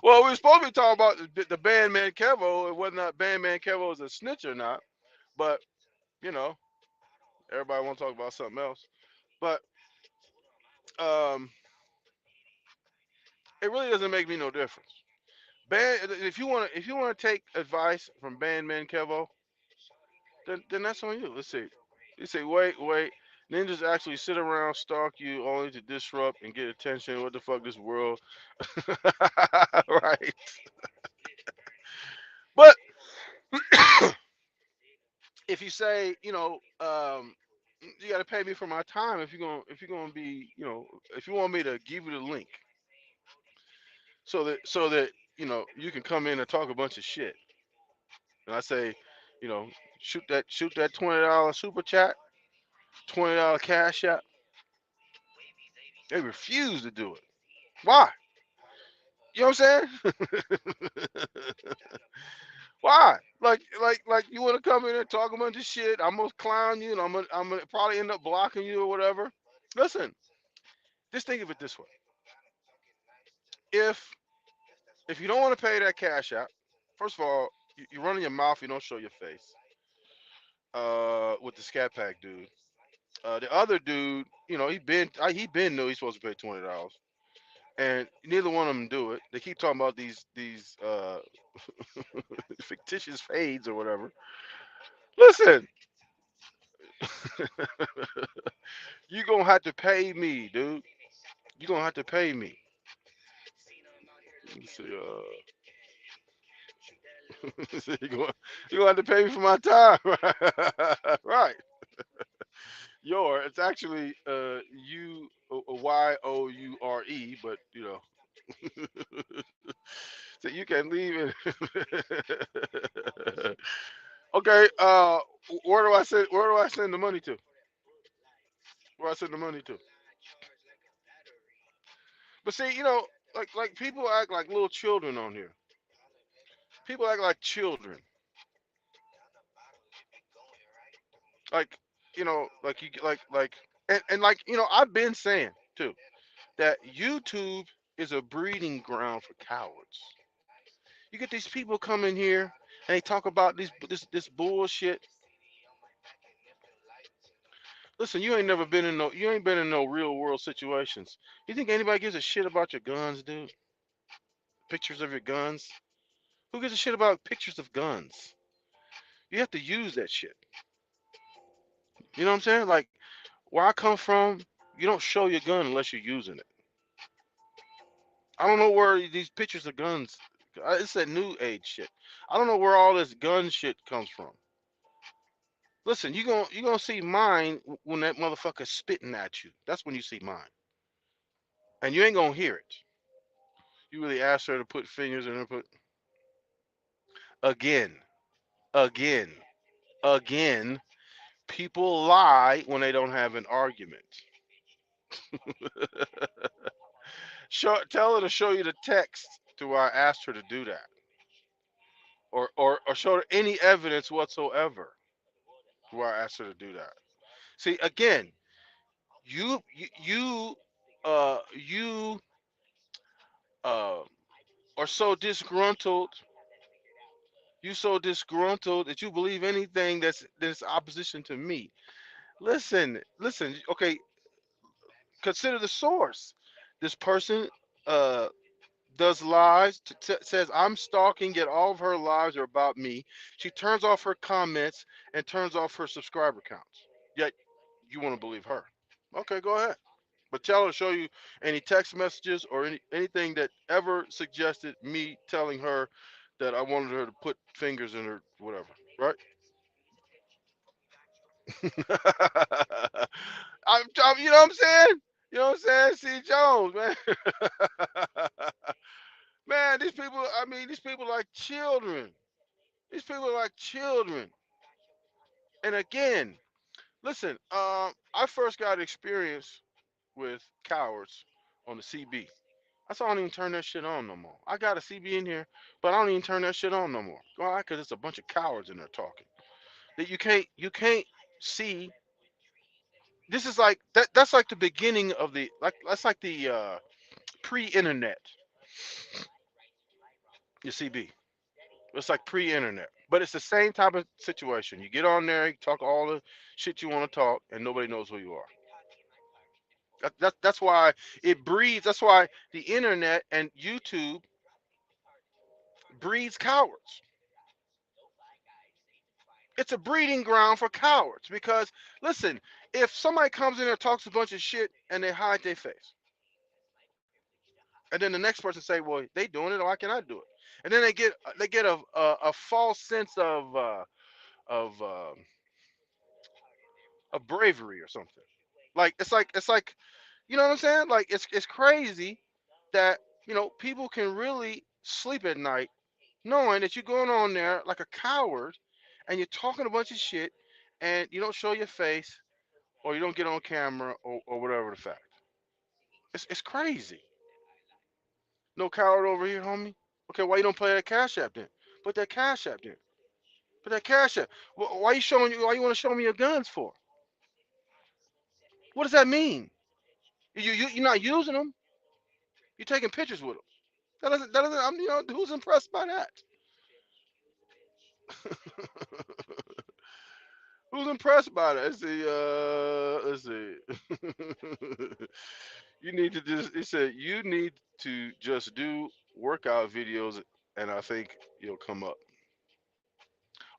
Well, we're supposed to be talking about the BandMan Kevo and whether or not BandMan Kevo is a snitch or not. But, you know, everybody want to talk about something else. But um, it really doesn't make me no difference. If you want to take advice from BandMan Kevo, then that's on you. Let's see. You say, wait. Ninjas actually sit around, stalk you, only to disrupt and get attention. What the fuck, this world? Right. But if you say, you got to pay me for my time if you're gonna be, if you want me to give you the link so that you can come in and talk a bunch of shit, and I say, you know, shoot that $20 super chat, $20 cash app. They refuse to do it. Why? You know what I'm saying? Why? Like you want to come in and talk a bunch of shit? I'm gonna clown you, and I'm gonna probably end up blocking you or whatever. Listen, just think of it this way: if if you don't want to pay that cash out, first of all, you run in your mouth, you don't show your face. With the Scat Pack dude, the other dude, he been knew he's supposed to pay $20, and neither one of them do it. They keep talking about these fictitious fades or whatever. Listen, you gonna have to pay me, dude. You gonna have to pay me. Let me see, you gonna have to pay me for my time, right? It's actually Youre, but so you can leave it. Okay, where do I send the money to? Where do I send the money to? But see, like people act like little children on here. People act like children. Like, like and like, I've been saying too that YouTube is a breeding ground for cowards. You get these people come in here and they talk about this bullshit. Listen, you ain't been in no real world situations. You think anybody gives a shit about your guns, dude? Pictures of your guns? Who gives a shit about pictures of guns? You have to use that shit. You know what I'm saying? Like, Where I come from, you don't show your gun unless you're using it. I don't know where these pictures of guns. It's that new age shit. I don't know where all this gun shit comes from. Listen, you gonna see mine when that motherfucker's spitting at you. That's when you see mine, and you ain't gonna hear it. You really ask her to put fingers in her put again, again, again. People lie when they don't have an argument. Tell her to show you the text to where I asked her to do that, or show her any evidence whatsoever to where I asked her to do that. See, again, you uh, are so disgruntled. You so disgruntled that you believe anything that's opposition to me. Listen. Okay, consider the source. This person uh does lies, says I'm stalking, yet all of her lives are about me. She turns off her comments and turns off her subscriber counts. Yet you want to believe her. Okay, go ahead. But tell her to show you any text messages or anything that ever suggested me telling her that I wanted her to put fingers in her whatever. Right? You know what I'm saying? You know what I'm saying? C. Jones, man. Man, these people, I mean, these people are like children. These people are like children. And again, listen, I first got experience with cowards on the CB. I said I don't even turn that shit on no more. I got a CB in here, but I don't even turn that shit on no more. Why? Because it's a bunch of cowards in there talking. That you can't see. This is like that's like the beginning of the like that's like the pre-internet. Your CB. It's like pre-internet, but it's the same type of situation. You get on there, you talk all the shit you want to talk, and nobody knows who you are. That's why it breeds. That's why the internet and YouTube breeds cowards. It's a breeding ground for cowards because listen, if somebody comes in there and talks a bunch of shit and they hide their face, and then the next person say, "Well, they doing it, why can't I do it?" And then they get a false sense of of bravery or something. Like it's like you know what I'm saying? Like it's crazy that people can really sleep at night knowing that you're going on there like a coward and you're talking a bunch of shit and you don't show your face or you don't get on camera or whatever the fact. It's crazy. No coward over here, homie. Okay, why you don't play that cash app then? Put that cash app then. Put that cash app. Why you showing you? Why you want to show me your guns for? What does that mean? You're not using them. You're taking pictures with them. That doesn't. I'm who's impressed by that? Who's impressed by that? Let's see. You need to just. It said you need to just do workout videos, and I think you'll come up.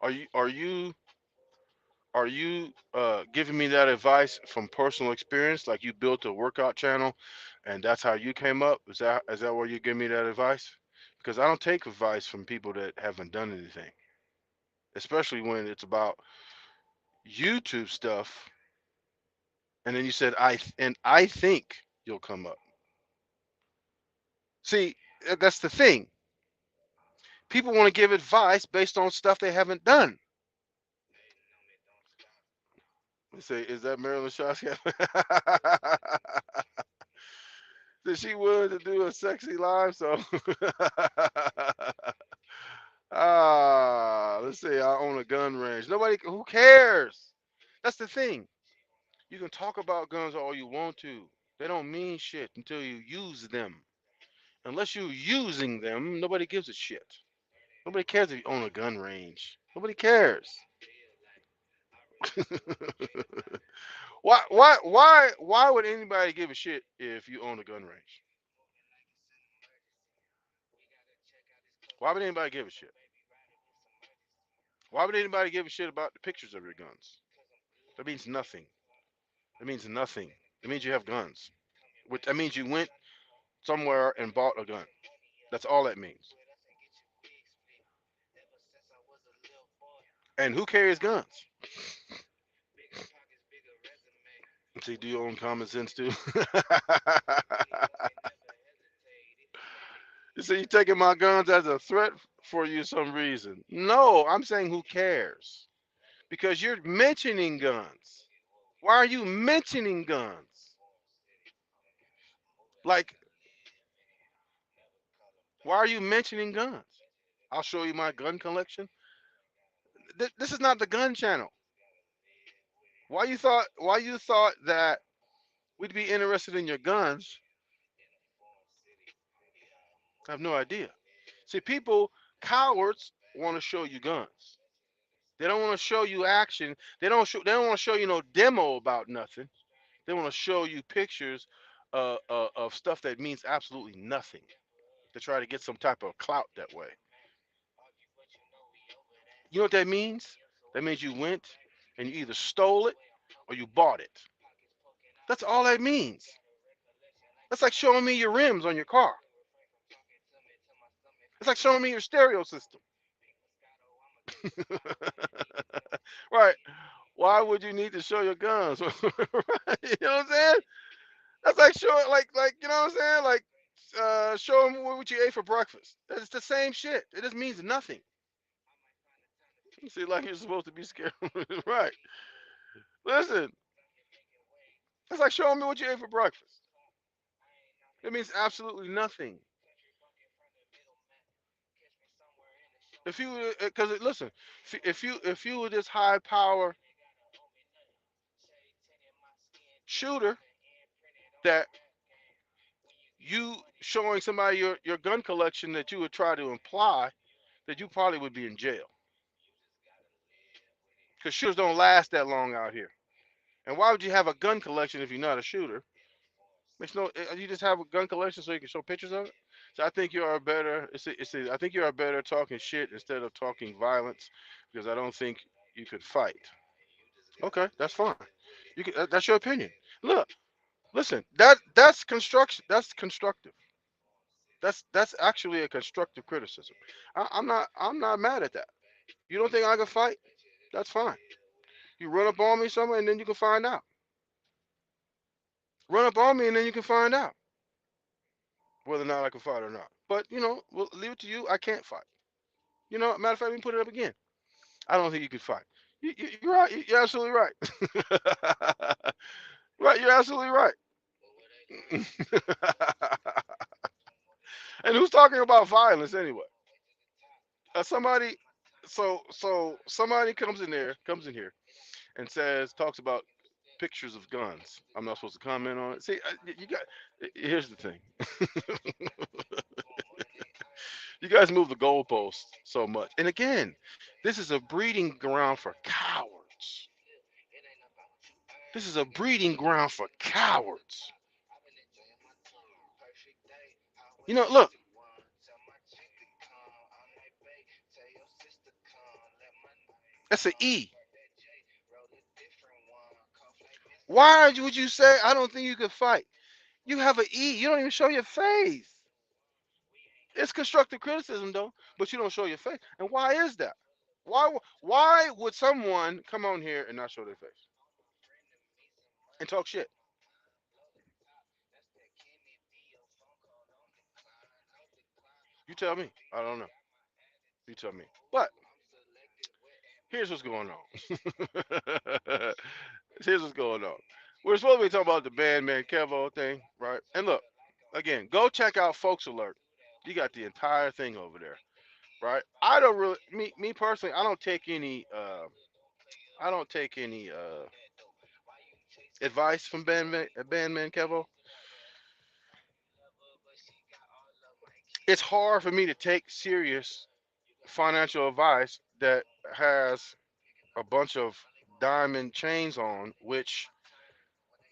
Are you giving me that advice from personal experience? Like you built a workout channel, and that's how you came up? Is that where you give me that advice? Because I don't take advice from people that haven't done anything, especially when it's about YouTube stuff. And then you said I think you'll come up. See, that's the thing. People want to give advice based on stuff they haven't done. They say, is that Marilyn Shaw's? Is she willing to do a sexy live? So, let's say I own a gun range. Nobody, who cares? That's the thing. You can talk about guns all you want to. They don't mean shit until you use them. Unless you're using them, nobody gives a shit. Nobody cares if you own a gun range. Nobody cares. Why would anybody give a shit if you own a gun range? Why would anybody give a shit? Why would anybody give a shit about the pictures of your guns? That means nothing. It means nothing. It means you have guns. Which that means you went somewhere and bought a gun. That's all that means. And who carries guns? See, do you own common sense too? You see, you taking my guns as a threat for you some reason. No, I'm saying who cares? Because you're mentioning guns. Why are you mentioning guns? Like, why are you mentioning guns? I'll show you my gun collection. This is not the gun channel. Why you thought that we'd be interested in your guns? I have no idea. See, people, cowards, want to show you guns. They don't want to show you action. They don't want to show you no demo about nothing. They want to show you pictures of stuff that means absolutely nothing to try to get some type of clout that way. You know what that means? That means you went and you either stole it or you bought it. That's all that means. That's like showing me your rims on your car. It's like showing me your stereo system. Right. Why would you need to show your guns? Right. You know what I'm saying? That's like showing, like you know what I'm saying? Like show them what you ate for breakfast. It's the same shit. It just means nothing. You see, like you're supposed to be scared. Right. Listen, it's like showing me what you ate for breakfast. It means absolutely nothing. If you, because listen, if you were this high power shooter that you showing somebody your gun collection that you would try to imply that you probably would be in jail because shooters don't last that long out here. And why would you have a gun collection if you're not a shooter? Makes no. You just have a gun collection so you can show pictures of it. So I think you are better. I think you are better talking shit instead of talking violence because I don't think you could fight. Okay, that's fine. You can. That's your opinion. Look, listen. That's construction. That's constructive. That's actually a constructive criticism. I'm not mad at that. You don't think I can fight? That's fine. You run up on me somewhere and then you can find out. Run up on me and then you can find out whether or not I can fight or not. But we'll leave it to you. I can't fight. Matter of fact, we can put it up again. I don't think you can fight. You're right. You're absolutely right. Right. You're absolutely right. And who's talking about violence anyway? Somebody. So somebody comes in here, and talks about pictures of guns. I'm not supposed to comment on it. See, you got. Here's the thing. You guys move the goalposts so much. And again, this is a breeding ground for cowards. This is a breeding ground for cowards. Look. That's an E. Why would you say I don't think you could fight? You have an E. You don't even show your face. It's constructive criticism though, but you don't show your face. And why is that? Why would someone come on here and not show their face and talk shit? You tell me. I don't know. You tell me. But here's what's going on. Here's what's going on. We're supposed to be talking about the BandMan Kevo thing, right? And look, again, go check out Folks Alert. You got the entire thing over there, right? I don't really, me personally, I don't take any advice from BandMan Kevo. It's hard for me to take serious financial advice that has a bunch of diamond chains on, which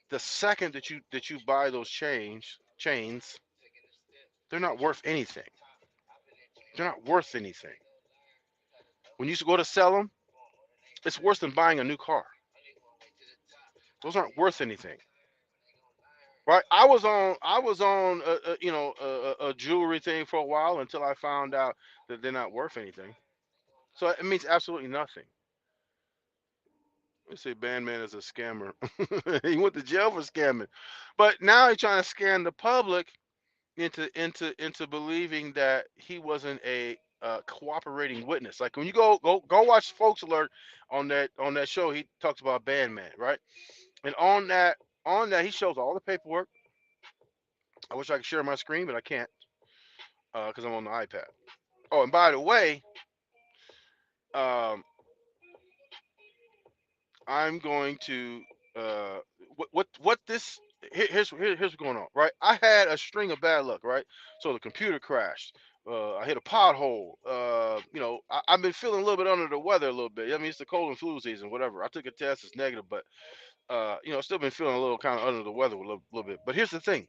the second that you buy those chains, they're not worth anything. They're not worth anything. When you go to sell them, it's worse than buying a new car. Those aren't worth anything, right? I was on a jewelry thing for a while until I found out that they're not worth anything. So it means absolutely nothing. Let's say BandMan is a scammer. He went to jail for scamming, but now he's trying to scam the public into believing that he wasn't a cooperating witness. Like when you go watch Folks Alert on that show, he talks about BandMan, right? And on that he shows all the paperwork. I wish I could share my screen, but I can't because I'm on the iPad. Oh, and by the way, um, I'm going to what this here's what's going on, right? I had a string of bad luck, right? So the computer crashed. I hit a pothole. I've been feeling a little bit under the weather a little bit. I mean, it's the cold and flu season, whatever. I took a test, it's negative, but still been feeling a little kind of under the weather a little bit. But here's the thing: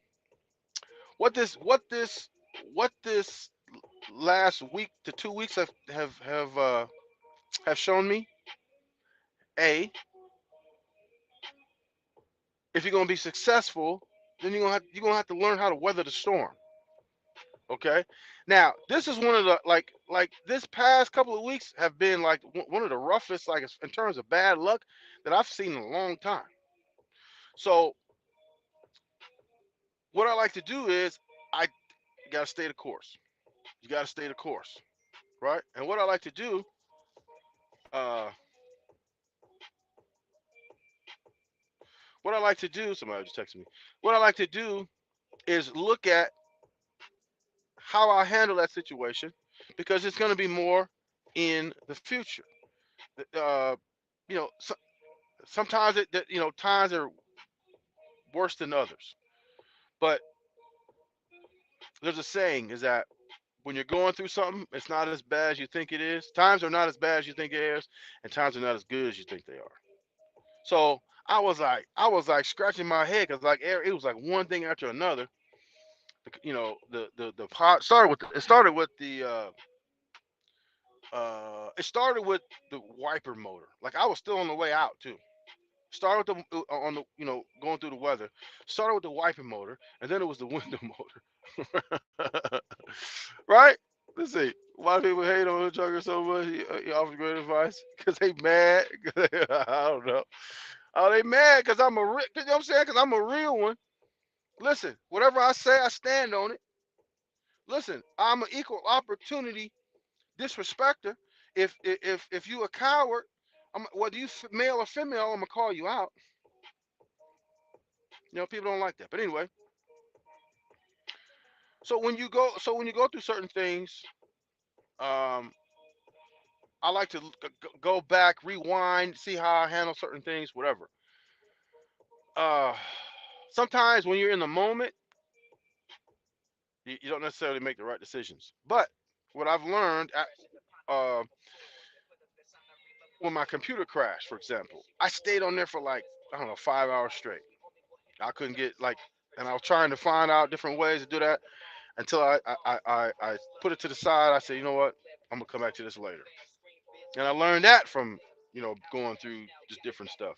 what this what this what this last week to 2 weeks have shown me. A, if you're gonna be successful, then you're gonna have to learn how to weather the storm. Okay. Now, this is one of the like this past couple of weeks have been like one of the roughest, like in terms of bad luck, that I've seen in a long time. So what I like to do is I gotta stay the course. You gotta stay the course, right? And what I like to do, uh, somebody just texted me. What I like to do is look at how I handle that situation because it's going to be more in the future. Uh, you know, so, sometimes times are worse than others. But there's a saying is that when you're going through something, it's not as bad as you think it is. Times are not as bad as you think it is, and times are not as good as you think they are. So I was like scratching my head because it was like one thing after another. The pot started with the wiper motor. Like I was still on the way out too. Started with the on the going through the weather. Started with the wiping motor, and then it was the window motor. Right? Let's see. Why do people hate on the trucker so much? He offers great advice because they mad. I don't know. Oh, they mad because you know what I'm saying? Because I'm a real one. Listen, whatever I say, I stand on it. Listen, I'm an equal opportunity disrespecter. If you a coward, whether you male or female, I'm gonna call you out. People don't like that. But anyway, so when you go through certain things, um, I like to go back, rewind, see how I handle certain things, whatever. Uh, Sometimes when you're in the moment, you don't necessarily make the right decisions. But what I've learned, uh, when my computer crashed, for example, I stayed on there for like I don't know 5 hours straight. I couldn't get and I was trying to find out different ways to do that until I put it to the side. I said, you know what, I'm gonna come back to this later, and I learned that from going through just different stuff.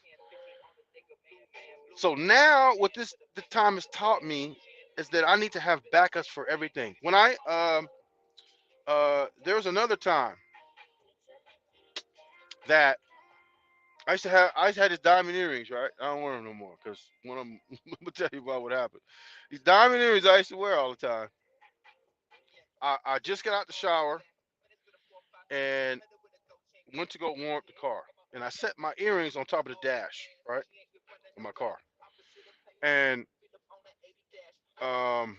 So now what the time has taught me is that I need to have backups for everything. When there was another time that I used to have these diamond earrings, right? I don't wear them no more because one of them. I'm gonna tell you about what happened. These diamond earrings I used to wear all the time. I just got out the shower and went to go warm up the car, and I set my earrings on top of the dash, right, of my car, and um,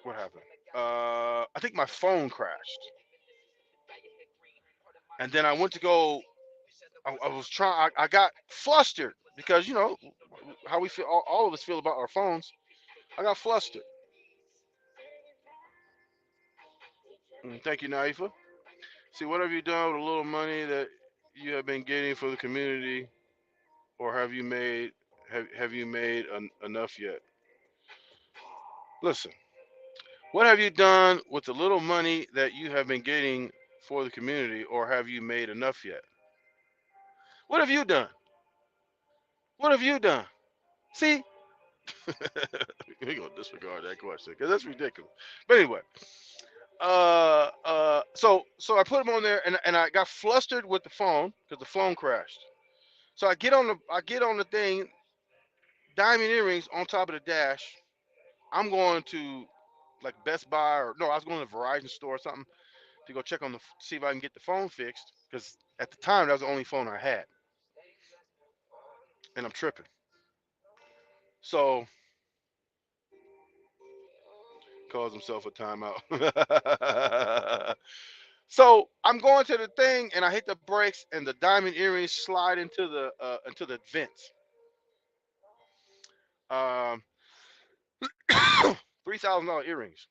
what happened? I think my phone crashed, and then I went to go. I was trying. I got flustered because how we feel. All of us feel about our phones. I got flustered. Thank you, Naifa. See, what have you done with the little money that you have been getting for the community, or have you made enough yet? Listen, what have you done with the little money that you have been getting for the community, or have you made enough yet? What have you done? What have you done? See, we gonna disregard that question because that's ridiculous. But anyway, so I put them on there, and I got flustered with the phone because the phone crashed. So I get on the thing, diamond earrings on top of the dash. I'm going to like Best Buy or no, I was going to Verizon store or something to go check on the see if I can get the phone fixed because at the time that was the only phone I had, and I'm tripping. So calls himself a timeout. So I'm going to the thing and I hit the brakes and the diamond earrings slide into the vents. Um, $3,000 earrings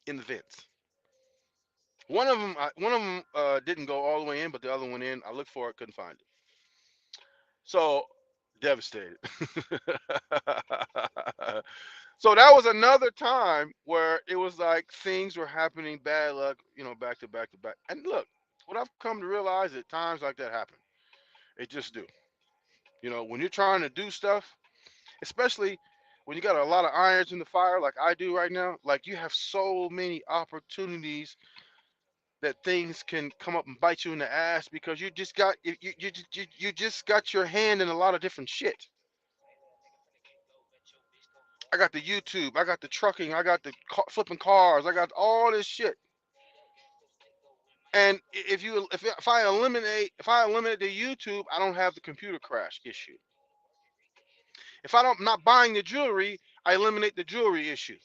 in the vents. One of them didn't go all the way in, but the other one in. I looked for it, couldn't find it. So devastated. So that was another time where it was like things were happening, bad luck, back to back to back. And look, what I've come to realize that times like that happen. It just do. When you're trying to do stuff, especially when you got a lot of irons in the fire, like I do right now, like you have so many opportunities that things can come up and bite you in the ass because you just got your hand in a lot of different shit. I got the YouTube, I got the trucking, I got the flipping cars, I got all this shit. And if I eliminate the YouTube, I don't have the computer crash issue. If I don't not buying the jewelry, I eliminate the jewelry issue.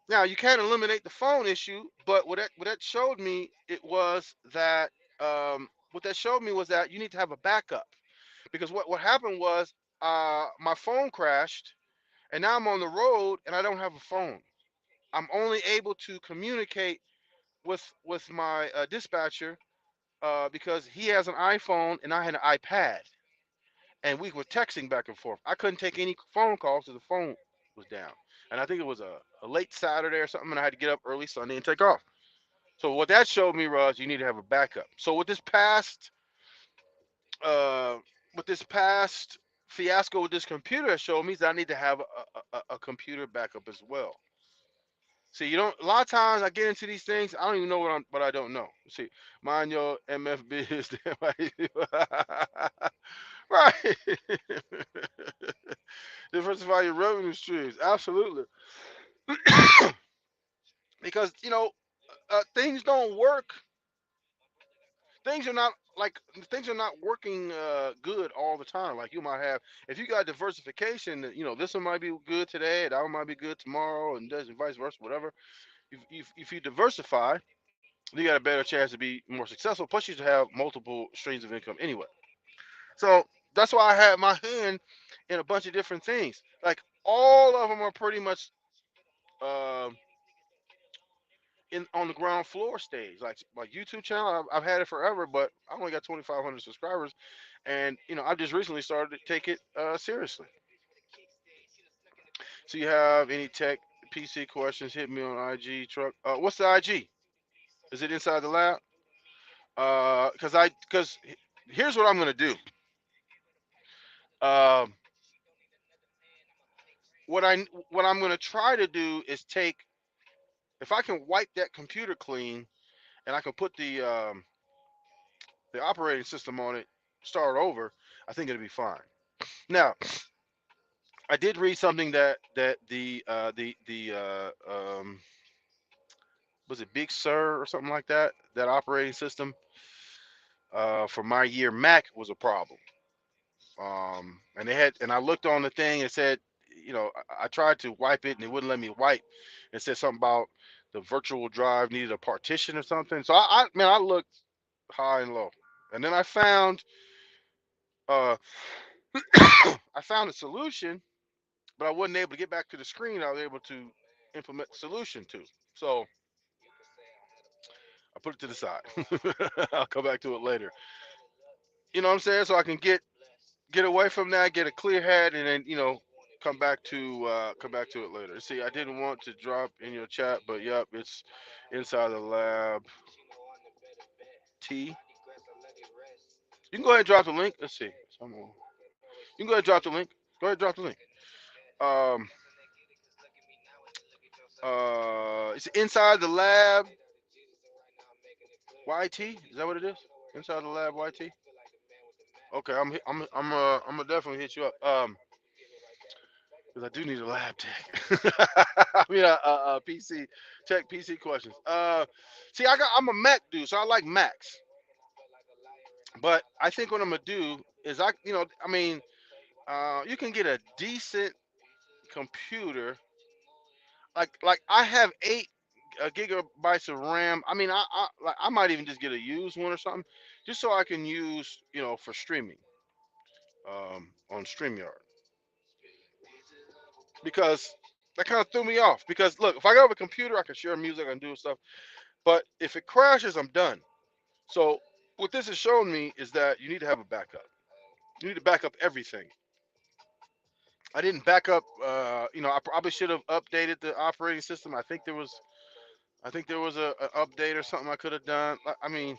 Now you can't eliminate the phone issue, but what that showed me it was that what that showed me was that you need to have a backup because what happened was my phone crashed and now I'm on the road and I don't have a phone. I'm only able to communicate with my dispatcher because he has an iPhone and I had an iPad and we were texting back and forth. I couldn't take any phone calls because the phone was down, and I think it was a late Saturday or something, and I had to get up early Sunday and take off. So what that showed me was you need to have a backup. So uh, with this past fiasco with this computer, it showed me that I need to have a computer backup as well. See, you don't. A lot of times I get into these things, I don't even know what I don't know. See, mind your MF biz, right? Diversify your revenue streams, absolutely, because things don't work. Things are not like things are not working good all the time. Like you might have, if you got diversification, this one might be good today, that one might be good tomorrow, and vice versa, whatever. If you diversify, you got a better chance to be more successful. Plus, you should have multiple streams of income anyway. So that's why I had my hand in a bunch of different things. Like all of them are pretty much uh, in on the ground floor stage. Like my YouTube channel, I've had it forever, but I only got 2,500 subscribers, and I just recently started to take it seriously. So you have any tech PC questions? Hit me on IG truck. What's the IG? Is it inside the lab? Because here's what I'm gonna do. Um, what I'm gonna try to do is take if I can wipe that computer clean and I can put the operating system on it, start over. I think it'll be fine. Now, I did read something that was it Big Sur or something like that. That operating system for my year Mac was a problem. And I looked on the thing and said, I tried to wipe it and it wouldn't let me wipe. It said something about the virtual drive needed a partition or something. So I looked high and low, and then uh, I found a solution, but I wasn't able to get back to the screen. I was able to implement the solution to. So I put it to the side. I'll come back to it later. You know what I'm saying? So I can get away from that, get a clear head, and then come back to it later. See, I didn't want to drop in your chat, but yep, it's inside the lab T. You can go ahead and drop the link. Let's see. You can go ahead and drop the link. Go ahead and drop the link. Um, it's inside the lab YT. Is that what it is? Inside the lab YT. Okay, I'm gonna definitely hit you up. Because I do need a lab tech. I mean, a PC tech PC questions. See, I'm a Mac dude, so I like Macs. But I think what I'm gonna do is I mean, you can get a decent computer. Like I have 8 gigabytes of RAM. I mean, I might even just get a used one or something, just so I can use for streaming on StreamYard because that kind of threw me off. Because look, if I got a computer, I can share music and do stuff. But if it crashes, I'm done. So what this has shown me is that you need to have a backup. You need to back up everything. I didn't back up. I probably should have updated the operating system. I think there was a update or something I could have done. I mean,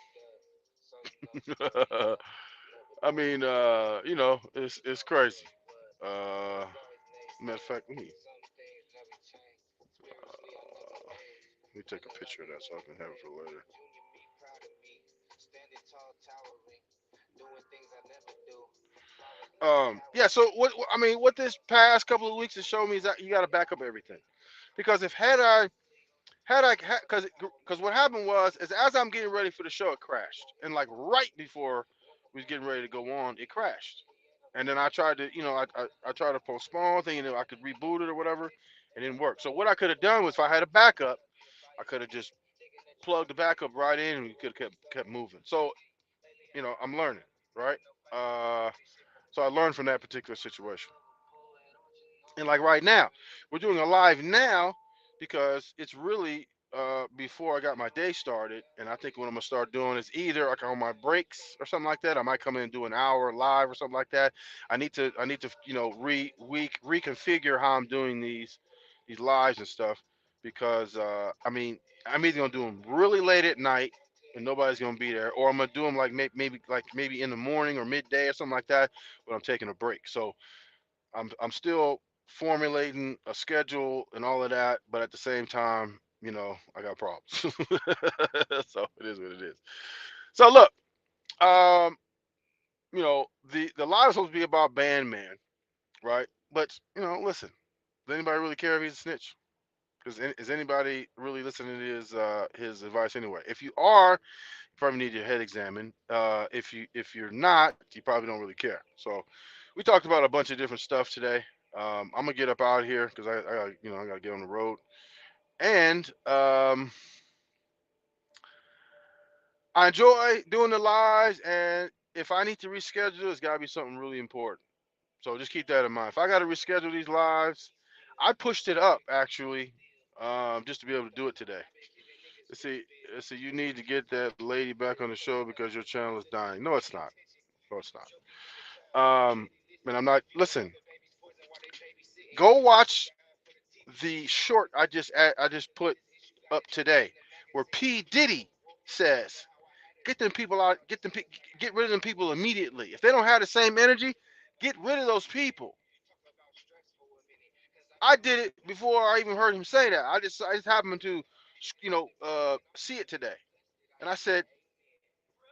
it's crazy. Uh, Matter of fact, let me take a picture of that so I can have it for later. Yeah. So I mean, what this past couple of weeks has shown me is that you got to back up everything. Because if because what happened was is as I'm getting ready for the show, it crashed, and like right before we was getting ready to go on, it crashed. And then I tried to, I tried to postpone, thinking that I could reboot it or whatever. It didn't work. So what I could have done was, if I had a backup, I could have just plugged the backup right in, and we could have kept moving. So I'm learning, right? Uh, so I learned from that particular situation. And like right now, we're doing a live now because it's really before I got my day started. And I think what I'm gonna start doing is either like on my breaks or something like that. I might come in and do an hour live or something like that. I need to reconfigure how I'm doing these lives and stuff because I mean I'm either gonna do them really late at night and nobody's gonna be there, or I'm gonna do them like maybe in the morning or midday or something like that when I'm taking a break. So I'm still formulating a schedule and all of that, but at the same time, I got problems. So it is what it is. So look, um, the live is supposed to be about BandMan, right? But listen, does anybody really care if he's a snitch? Because is anybody really listening to his advice anyway? If you are, you probably need your head examined. If you're not, you probably don't really care. So we talked about a bunch of different stuff today. I'm gonna get up out of here because I gotta get on the road. And I enjoy doing the lives. And if I need to reschedule, it's gotta be something really important. So just keep that in mind. If I gotta reschedule these lives, I pushed it up actually, just to be able to do it today. Let's see. Let's see. You need to get that lady back on the show because your channel is dying. No, it's not. No, it's not. And I'm not. Listen. Go watch the short I just put up today, where P Diddy says, "Get them people out. Get rid of them people immediately. If they don't have the same energy, get rid of those people." I did it before I even heard him say that. I just happened to, see it today, and I said,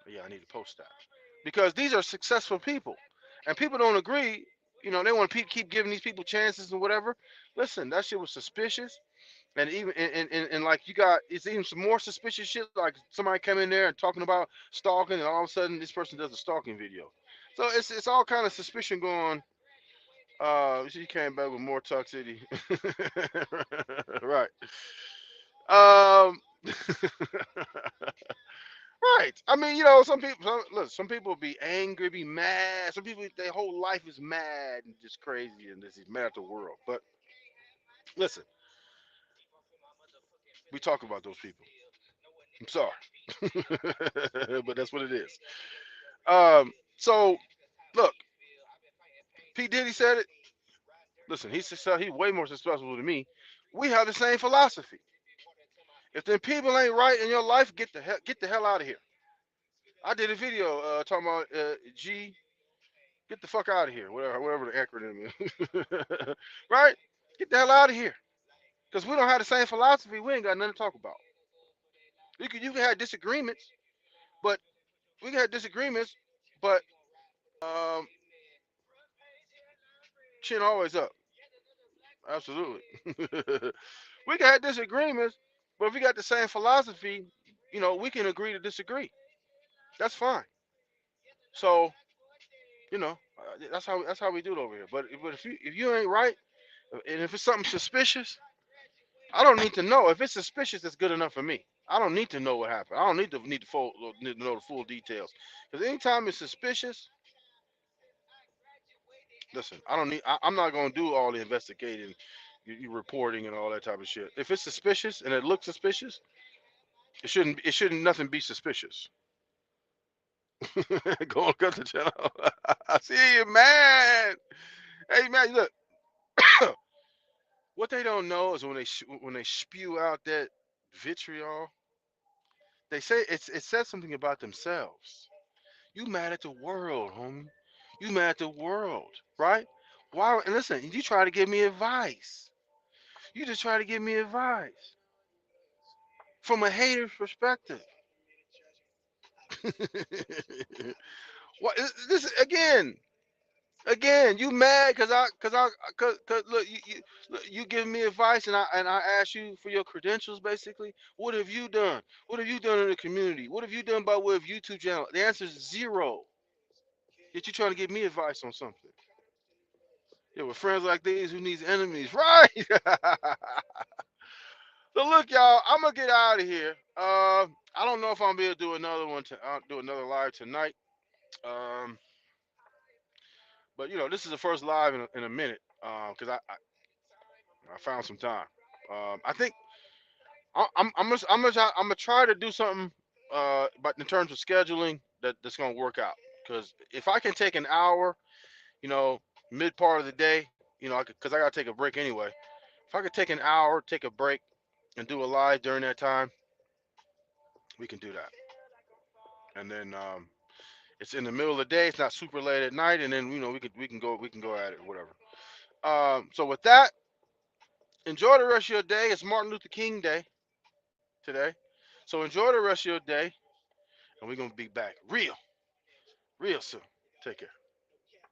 "Yeah, I need to post that," because these are successful people, and people don't agree. They want to keep giving these people chances and whatever. Listen, that shit was suspicious. And even and like you got it's even some more suspicious shit, like somebody come in there and talking about stalking, and all of a sudden this person does a stalking video. So it's all kind of suspicion going. She came back with more toxicity. Right. um right. I mean, some people be angry, be mad. Some people, their whole life is mad and just crazy, and this is mad at the world. But listen, we talk about those people. I'm sorry. But that's what it is. So look, P Diddy said it. Listen, he's way more successful than me. We have the same philosophy. If them people ain't right in your life, get the hell out of here. I did a video talking about G, get the fuck out of here, whatever the acronym is. Right? Get the hell out of here. Because we don't have the same philosophy. We ain't got nothing to talk about. You can have disagreements, but we can have disagreements, but um, chin always up. Absolutely. We can have disagreements, but if we got the same philosophy, we can agree to disagree. That's fine. So, that's how we do it over here. But if you ain't right, and if it's something suspicious, I don't need to know. If it's suspicious, it's good enough for me. I don't need to know what happened. I don't need to know the full details. Because anytime it's suspicious, listen, I don't need. I'm not gonna do all the investigating, you reporting and all that type of shit. If it's suspicious and it looks suspicious, it shouldn't. It shouldn't nothing be suspicious. Go on, cut the channel. I see you, man. Hey, man, look. What they don't know is when they spew out that vitriol, they say it says something about themselves. You mad at the world, homie. You mad at the world, right? Why? And listen, you try to give me advice. You just try to give me advice from a hater's perspective. What? This again? Again, you mad cause look, you giving me advice and I ask you for your credentials basically. What have you done? What have you done in the community? What have you done by way of YouTube channel? The answer is zero. Yet you trying to give me advice on something. Yeah, with friends like these who needs enemies, right? So look, y'all, I'm gonna get out of here. I don't know if I'm gonna be able to do another one to do another live tonight. Um, but this is the first live in a minute. Because I found some time. I think I'm gonna try to do something. But in terms of scheduling, that's gonna work out. Because if I can take an hour, you know, mid part of the day, because I gotta take a break anyway. If I could take an hour, take a break, and do a live during that time, we can do that. And then it's in the middle of the day. It's not super late at night, and then we can go at it, whatever. So with that, enjoy the rest of your day. It's Martin Luther King Day today, so enjoy the rest of your day, and we're gonna be back real soon. Take care.